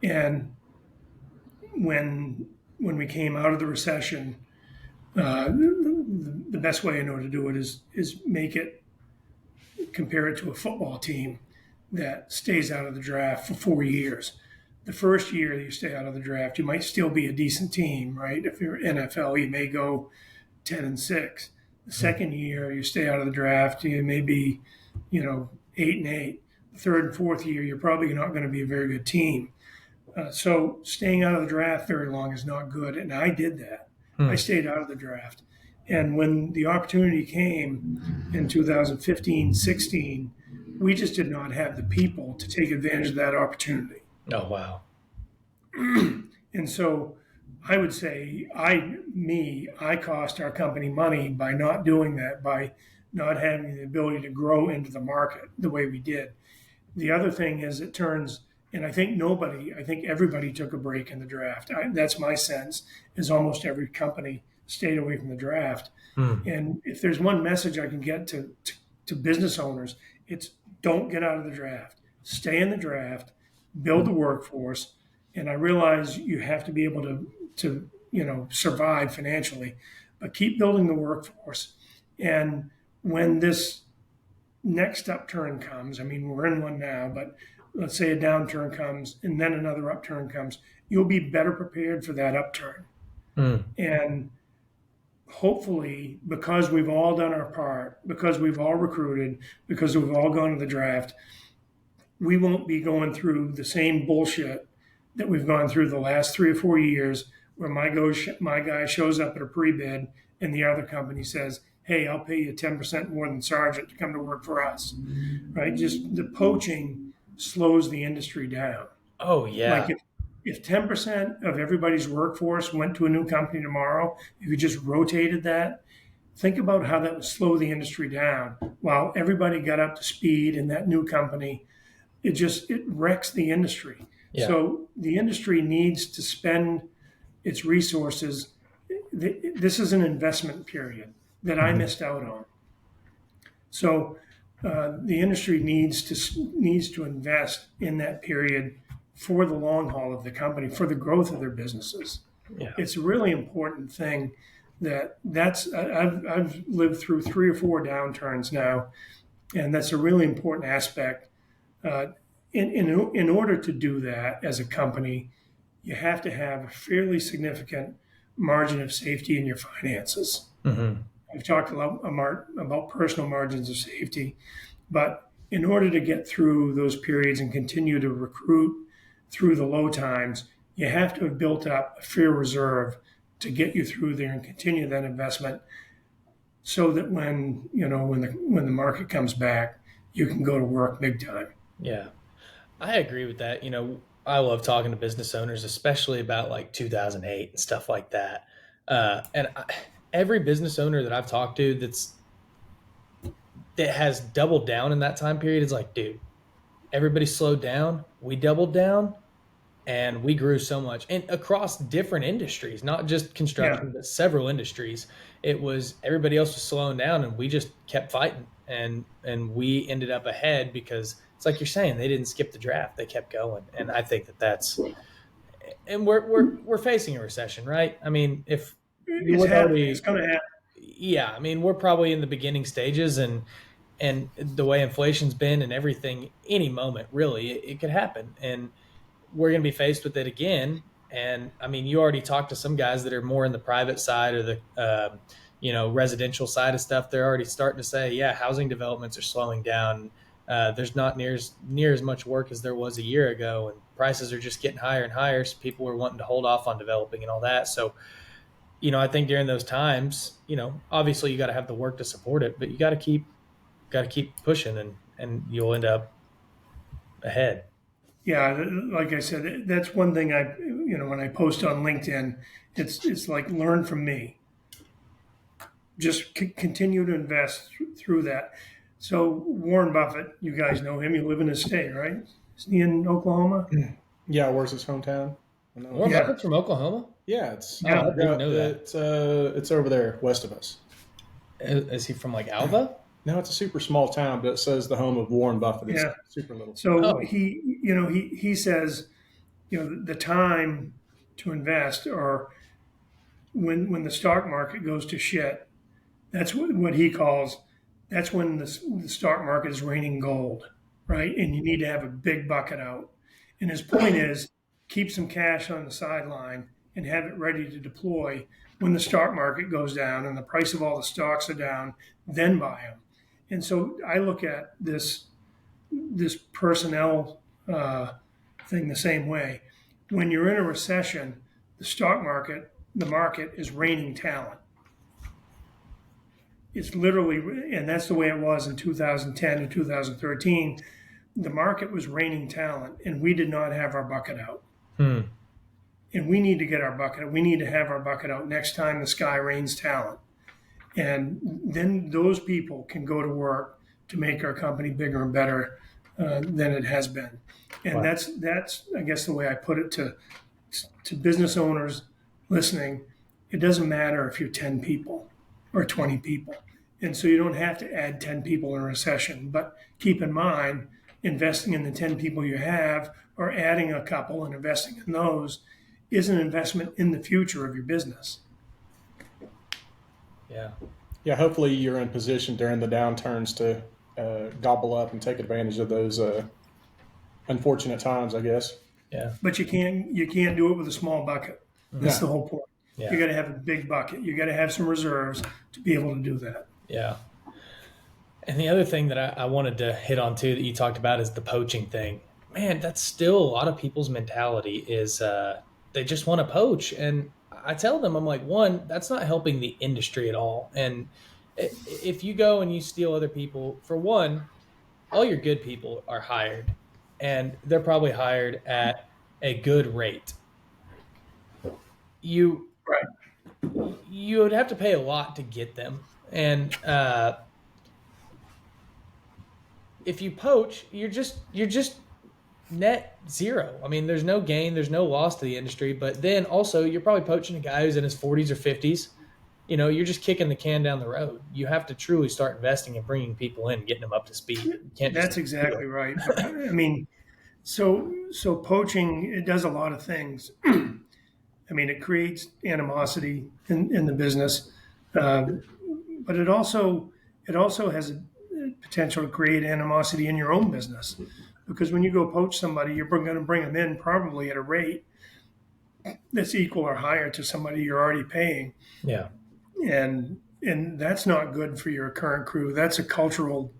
And when we came out of the recession, the best way I know to do it is compare it to a football team that stays out of the draft for 4 years. The first year you stay out of the draft, you might still be a decent team, right? If you're NFL, you may go 10-6. The second year you stay out of the draft, you may be, 8-8. The third and fourth year, you're probably not going to be a very good team. So staying out of the draft very long is not good, and I did that. I stayed out of the draft. And when the opportunity came in 2015-16, we just did not have the people to take advantage of that opportunity. Oh, wow. And so I would say I cost our company money by not doing that, by not having the ability to grow into the market the way we did. The other thing is and I think everybody took a break in the draft. That's my sense, is almost every company stayed away from the draft. And if there's one message I can get to business owners, it's don't get out of the draft. Stay in the draft, build the workforce. And I realize you have to be able to survive financially, but keep building the workforce. And when this next upturn comes, I mean, we're in one now, but let's say a downturn comes and then another upturn comes, you'll be better prepared for that upturn. And hopefully, because we've all done our part, because we've all recruited, because we've all gone to the draft, we won't be going through the same bullshit that we've gone through the last 3 or 4 years, where my guy shows up at a pre-bid and the other company says, hey, I'll pay you 10% more than Sargent to come to work for us, right? Just the poaching slows the industry down. Oh, yeah. Like if 10% of everybody's workforce went to a new company tomorrow, if you just rotated that, think about how that would slow the industry down while everybody got up to speed in that new company. It wrecks the industry. Yeah. So the industry needs to spend its resources. This is an investment period that I missed out on. So the industry needs to invest in that period for the long haul of the company, for the growth of their businesses. Yeah. It's a really important thing. I've lived through 3 or 4 downturns now, and that's a really important aspect. In order to do that as a company, you have to have a fairly significant margin of safety in your finances. I've talked a lot about personal margins of safety, but in order to get through those periods and continue to recruit through the low times, you have to have built up a fair reserve to get you through there and continue that investment, so that when the market comes back, you can go to work big time. Yeah. I agree with that. I love talking to business owners, especially about like 2008 and stuff like that. Every business owner that I've talked to that has doubled down in that time period is like, dude, everybody slowed down. We doubled down and we grew so much, and across different industries, not just construction, but several industries. It was everybody else was slowing down and we just kept fighting, and we ended up ahead because it's like you're saying, they didn't skip the draft. They kept going. And I think that's, and we're facing a recession, right? I mean, if it's happening, it's going to happen. Yeah. I mean, we're probably in the beginning stages, and the way inflation's been and everything, any moment, really, it could happen. And we're going to be faced with it again. And I mean, you already talked to some guys that are more in the private side or the, residential side of stuff. They're already starting to say, yeah, housing developments are slowing down. There's not near as much work as there was a year ago, and prices are just getting higher and higher. So people are wanting to hold off on developing and all that. So, I think during those times, obviously you got to have the work to support it, but you got to keep pushing, and you'll end up ahead. Yeah, like I said, that's one thing when I post on LinkedIn, it's like, learn from me. just continue to invest through that. So Warren Buffett, you guys know him. You live in his state, right? Isn't he in Oklahoma? Yeah, where's his hometown? I know. Warren Yeah. Buffett's from Oklahoma? Yeah, it's Yeah. I didn't know that. It's over there west of us. Is he from like Alva? No, it's a super small town, but it says the home of Warren Buffett. It's Yeah. super little. So Oh. he says, the time to invest, or when the stock market goes to shit, that's what he calls, that's when the stock market is raining gold, right? And you need to have a big bucket out. And his point is, keep some cash on the sideline and have it ready to deploy when the stock market goes down and the price of all the stocks are down, then buy them. And so I look at this personnel thing the same way. When you're in a recession, the market is raining talent. It's literally, and that's the way it was in 2010 and 2013. The market was raining talent, and we did not have our bucket out. And we need to get our bucket out. We need to have our bucket out next time the sky rains talent. And then those people can go to work to make our company bigger and better than it has been. And Wow. that's I guess the way I put it to business owners listening. It doesn't matter if you're 10 people or 20 people. And so you don't have to add 10 people in a recession. But keep in mind, investing in the 10 people you have, or adding a couple and investing in those, is an investment in the future of your business. Yeah. Yeah, hopefully you're in position during the downturns to gobble up and take advantage of those unfortunate times, I guess. Yeah. But you can't do it with a small bucket. That's the whole point. Yeah. You got to have a big bucket. You got to have some reserves to be able to do that. Yeah. And the other thing that I wanted to hit on too that you talked about is the poaching thing. Man, that's still a lot of people's mentality is they just want to poach. And I tell them, I'm like, one, that's not helping the industry at all. And if you go and you steal other people, for one, all your good people are hired, and they're probably hired at a good rate. You would have to pay a lot to get them. And if you poach, you're just net zero. I mean, there's no gain, there's no loss to the industry, but then also you're probably poaching a guy who's in his 40s or 50s. You're just kicking the can down the road. You have to truly start investing and bringing people in, getting them up to speed. You can't That's exactly right. I mean, so poaching, it does a lot of things. I mean, it creates animosity in the business, but it also has a potential to create animosity in your own business, because when you go poach somebody, you're going to bring them in probably at a rate that's equal or higher to somebody you're already paying. Yeah. And that's not good for your current crew. That's a cultural,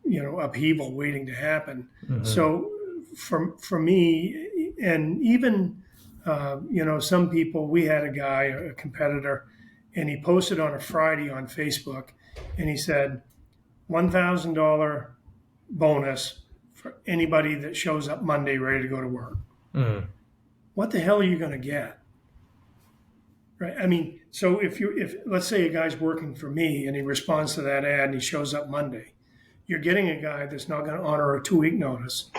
upheaval waiting to happen. Mm-hmm. So for me, and even, some people, we had a guy, a competitor, and he posted on a Friday on Facebook, and he said, $1,000 bonus for anybody that shows up Monday ready to go to work. Mm-hmm. What the hell are you going to get? Right. I mean, so if let's say a guy's working for me and he responds to that ad and he shows up Monday, you're getting a guy that's not going to honor a 2-week notice.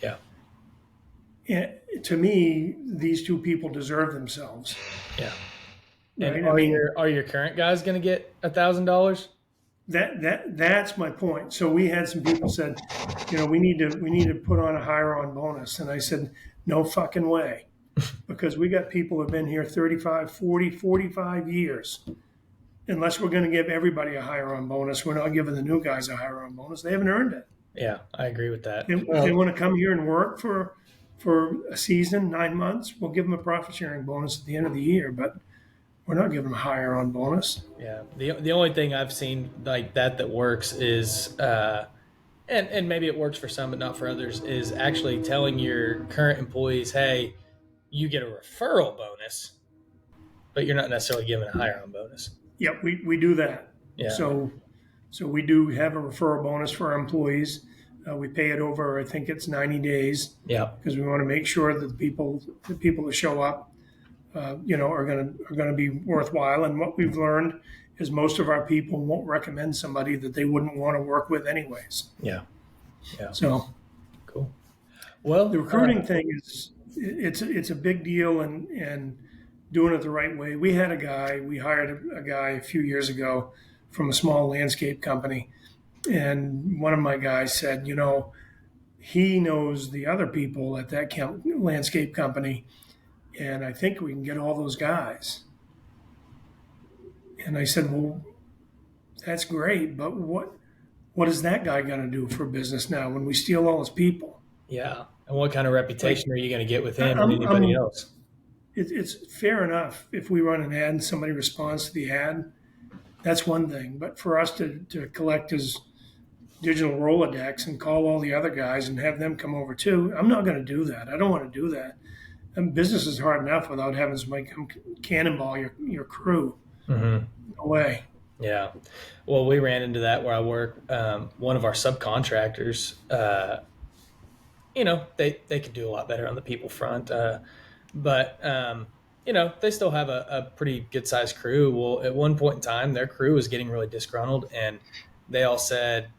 Yeah. And to me, these two people deserve themselves. Yeah. Right? And are your current guys going to get $1,000? That's my point. So we had some people said, we need to put on a hire-on bonus, and I said, no fucking way. Because we got people who have been here 35, 40, 45 years. Unless we're going to give everybody a hire-on bonus, we're not giving the new guys a hire-on bonus. They haven't earned it. Yeah, I agree with that. If they want to come here and work for a season, 9 months, we'll give them a profit-sharing bonus at the end of the year. But we're not giving them a hire-on bonus. Yeah. The only thing I've seen like that works is, and maybe it works for some but not for others, is actually telling your current employees, hey, you get a referral bonus, but you're not necessarily given a hire-on bonus. Yep, we do that. Yeah. So we do have a referral bonus for our employees. We pay it over, I think it's 90 days. Yeah. Because we want to make sure that the people that show up are going to be worthwhile. And what we've learned is most of our people won't recommend somebody that they wouldn't want to work with anyways. Yeah. So Cool. Well, the recruiting thing it's a big deal, and doing it the right way. We hired a guy a few years ago from a small landscape company, and one of my guys said, he knows the other people at that landscape company, and I think we can get all those guys. And I said, well, that's great, but what is that guy going to do for business now when we steal all his people? yeah. And what kind of reputation are you going to get with him and anybody else? It's fair enough if we run an ad and somebody responds to the ad. That's one thing. But for us to collect his digital Rolodex and call all the other guys and have them come over too, I'm not going to do that. I don't want to do that. And business is hard enough without having somebody come cannonball your crew. Mm-hmm. No way. Yeah. Well, we ran into that where I work. One of our subcontractors, they could do a lot better on the people front. But they still have a pretty good sized crew. Well, at one point in time, their crew was getting really disgruntled, and they all said,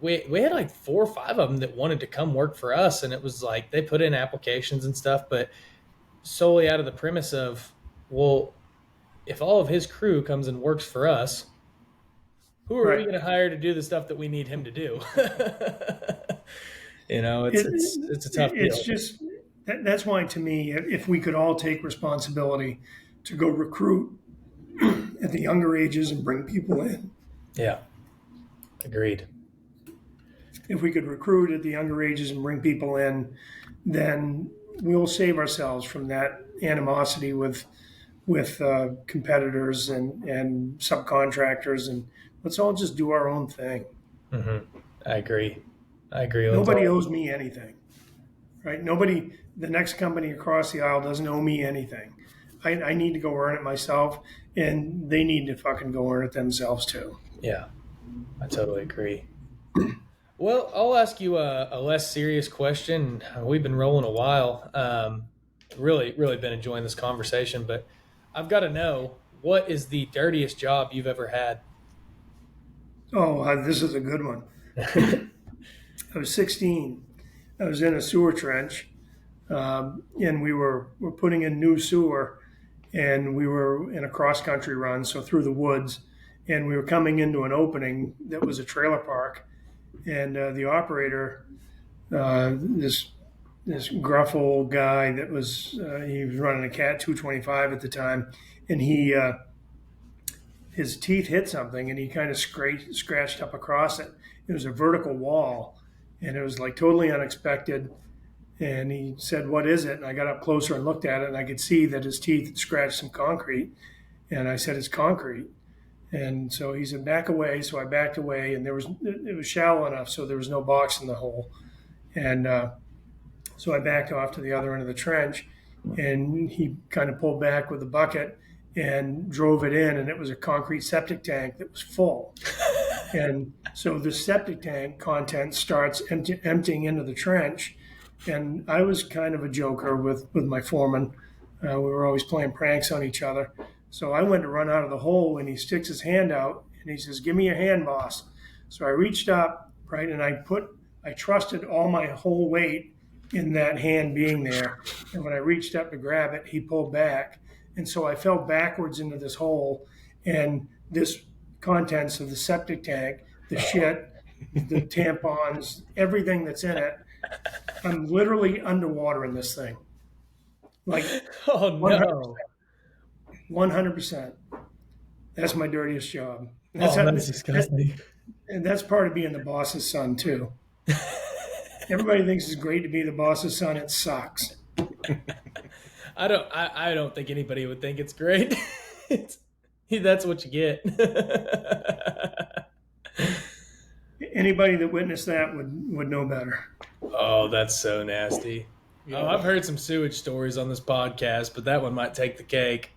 we had like 4 or 5 of them that wanted to come work for us. And it was like, they put in applications and stuff, but solely out of the premise of, well, if all of his crew comes and works for us, who are we going to hire to do the stuff that we need him to do? It's a tough deal. It's just, that's why, to me, if we could all take responsibility to go recruit at the younger ages and bring people in. Yeah. Agreed. If we could recruit at the younger ages and bring people in, then we'll save ourselves from that animosity with competitors and subcontractors, and let's all just do our own thing. Mm-hmm. I agree. Nobody owes me anything, right? The next company across the aisle doesn't owe me anything. I need to go earn it myself, and they need to fucking go earn it themselves too. Yeah, I totally agree. Well, I'll ask you a less serious question. We've been rolling a while. Really been enjoying this conversation, but I've got to know, what is the dirtiest job you've ever had? Oh, this is a good one. I was 16. I was in a sewer trench, and we're putting in new sewer, and we were in a cross-country run, so through the woods, and we were coming into an opening that was a trailer park, and the operator, this gruff old guy that was he was running a Cat 225 at the time, and his teeth hit something, and he kind of scratched up across it. It was a vertical wall, and it was like totally unexpected. And he said, "What is it?" And I got up closer and looked at it, and I could see that his teeth had scratched some concrete. And I said, "It's concrete." And so he said, "Back away." So I backed away, and it was shallow enough so there was no box in the hole. And so I backed off to the other end of the trench, and he kind of pulled back with a bucket and drove it in, and it was a concrete septic tank that was full. And so the septic tank content starts emptying into the trench. And I was kind of a joker with my foreman. We were always playing pranks on each other. So I went to run out of the hole, and he sticks his hand out, and he says, "Give me your hand, boss." So I reached up, right, and I trusted all my whole weight in that hand being there. And when I reached up to grab it, he pulled back. And so I fell backwards into this hole, and this contents of the septic tank, the shit, the tampons, everything that's in it, I'm literally underwater in this thing. Like, oh, 100%, no. 100%. That's my dirtiest job. That's disgusting. And that's part of being the boss's son, too. Everybody thinks it's great to be the boss's son. It sucks. I don't think anybody would think it's great. That's what you get. Anybody that witnessed that would know better. Oh, that's so nasty. Yeah. Oh, I've heard some sewage stories on this podcast, but that one might take the cake.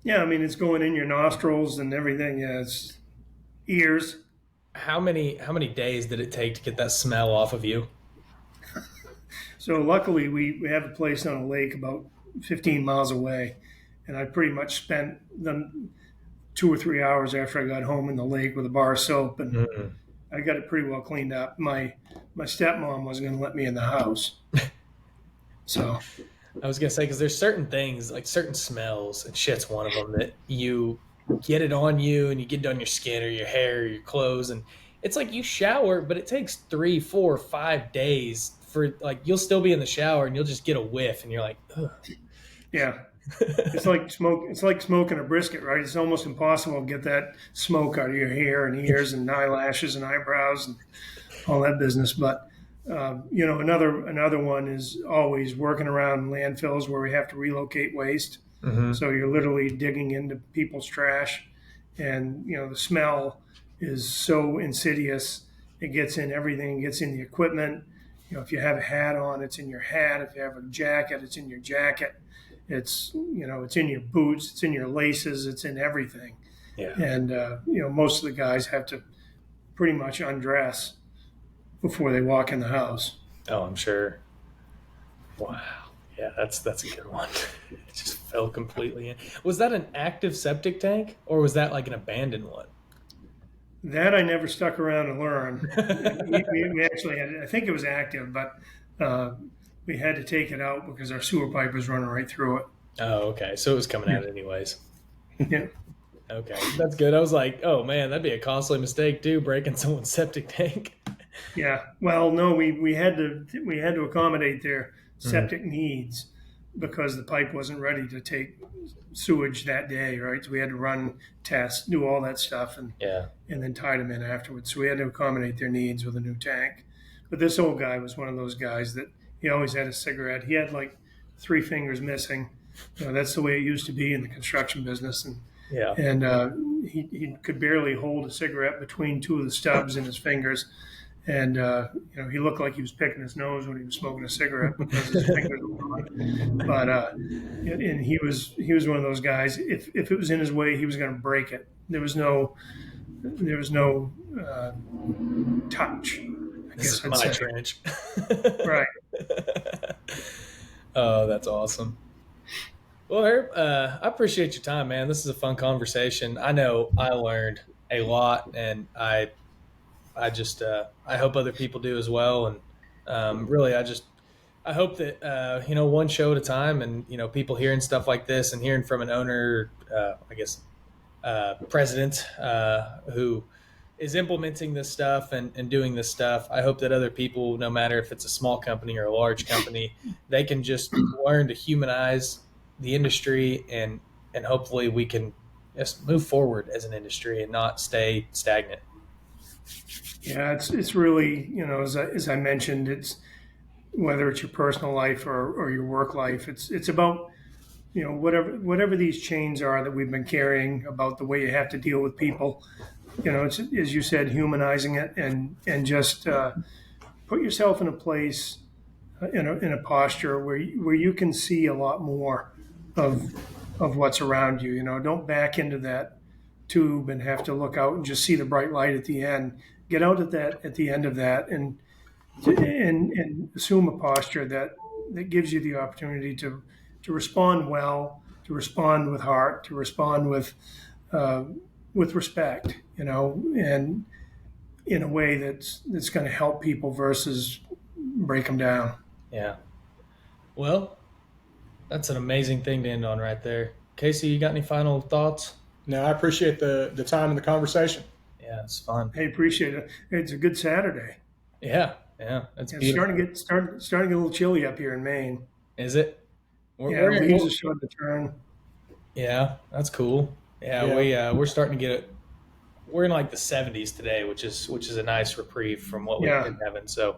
Yeah, I mean, it's going in your nostrils and everything. Yeah, it's ears. How many days did it take to get that smell off of you? So luckily, we have a place on a lake about 15 miles away, and I pretty much spent them 2 or 3 hours after I got home in the lake with a bar of soap, and Mm-hmm. I got it pretty well cleaned up. My stepmom wasn't going to let me in the house, so I was gonna say because there's certain things like certain smells, and shit's one of them that you get it on you, and you get it on your skin or your hair or your clothes, and it's like you shower, but it takes 3, 4, 5 days for like you'll still be in the shower and you'll just get a whiff, and you're like, ugh. yeah. It's like smoke. It's like smoking a brisket, right? It's almost impossible to get that smoke out of your hair and ears and eyelashes and eyebrows and all that business. But another one is always working around landfills where we have to relocate waste. Mm-hmm. So you're literally digging into people's trash, and the smell is so insidious. It gets in everything. It gets in the equipment. If you have a hat on, it's in your hat. If you have a jacket, it's in your jacket. It's in your boots, it's in your laces, it's in everything. Yeah. And most of the guys have to pretty much undress before they walk in the house. Oh, I'm sure. Wow. Yeah, that's a good one. It just fell completely in. Was that an active septic tank, or was that like an abandoned one? That I never stuck around to learn. We actually had, I think it was active, but we had to take it out because our sewer pipe was running right through it. Oh, okay. So it was coming out anyways. Yeah. Okay, that's good. I was like, oh man, that'd be a costly mistake too, breaking someone's septic tank. Yeah. Well, no, we had to accommodate their septic needs because the pipe wasn't ready to take sewage that day, right? So we had to run tests, do all that stuff, and Yeah. then tied them in afterwards. So we had to accommodate their needs with a new tank. But this old guy was one of those guys that he always had a cigarette. He had like 3 fingers missing. That's the way it used to be in the construction business, Yeah. and he could barely hold a cigarette between 2 of the stubs in his fingers. And he looked like he was picking his nose when he was smoking a cigarette because his fingers were gone. But and he was one of those guys. If it was in his way, he was going to break it. There was no touch. I This guess is I'd my say. trench. Right. Oh, that's awesome. Well, Herb, I appreciate your time, man. This is a fun conversation. I know I learned a lot, and I just I hope other people do as well. And really, I hope that one show at a time, and people hearing stuff like this and hearing from an owner, I guess president who is implementing this stuff and doing this stuff. I hope that other people, no matter if it's a small company or a large company, they can just learn to humanize the industry, and hopefully we can just move forward as an industry and not stay stagnant. Yeah, it's really as I mentioned, it's whether it's your personal life or your work life. It's about whatever these chains are that we've been carrying about the way you have to deal with people. It's, as you said, humanizing it and just put yourself in a place, in a posture where you can see a lot more of what's around you. Don't back into that tube and have to look out and just see the bright light at the end. Get out at the end of that and assume a posture that gives you the opportunity to respond well, to respond with heart, to respond with respect, and in a way that's going to help people versus break them down. Yeah. Well, that's an amazing thing to end on right there. Casey, you got any final thoughts? No, I appreciate the time and the conversation. Yeah, it's fun. I appreciate it. It's a good Saturday. Yeah, it's It's beautiful. starting to get a little chilly up here in Maine. Is it? Leaves are starting to turn. Yeah, that's cool. Yeah. We're starting to get it. We're in like the 70s today, which is a nice reprieve from what we've been having. So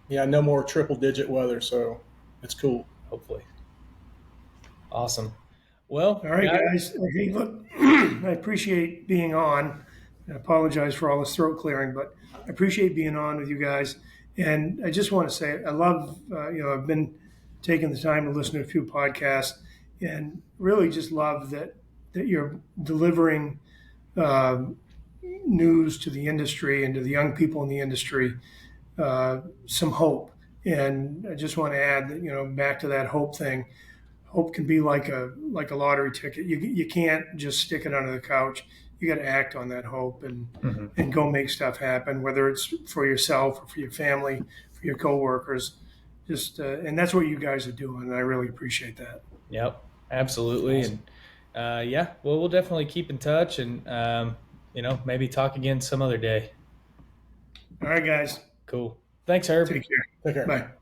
Yeah, no more triple digit weather, so it's cool. hopefully, awesome. Well, All right, guys. Hey, look, I appreciate being on. I apologize for all this throat clearing, but I appreciate being on with you guys. And I just want to say I love, I've been taking the time to listen to a few podcasts and really just love that you're delivering news to the industry and to the young people in the industry, some hope. And I just want to add that, back to that hope thing. hope can be like a lottery ticket. You can't just stick it under the couch. You got to act on that hope and go make stuff happen, whether it's for yourself or for your family, for your coworkers. Just and that's what you guys are doing, and I really appreciate that. Yep, absolutely. Awesome. And yeah, well, we'll definitely keep in touch and, maybe talk again some other day. All right, guys. Cool. Thanks, Herb. Take care. Take care. Bye.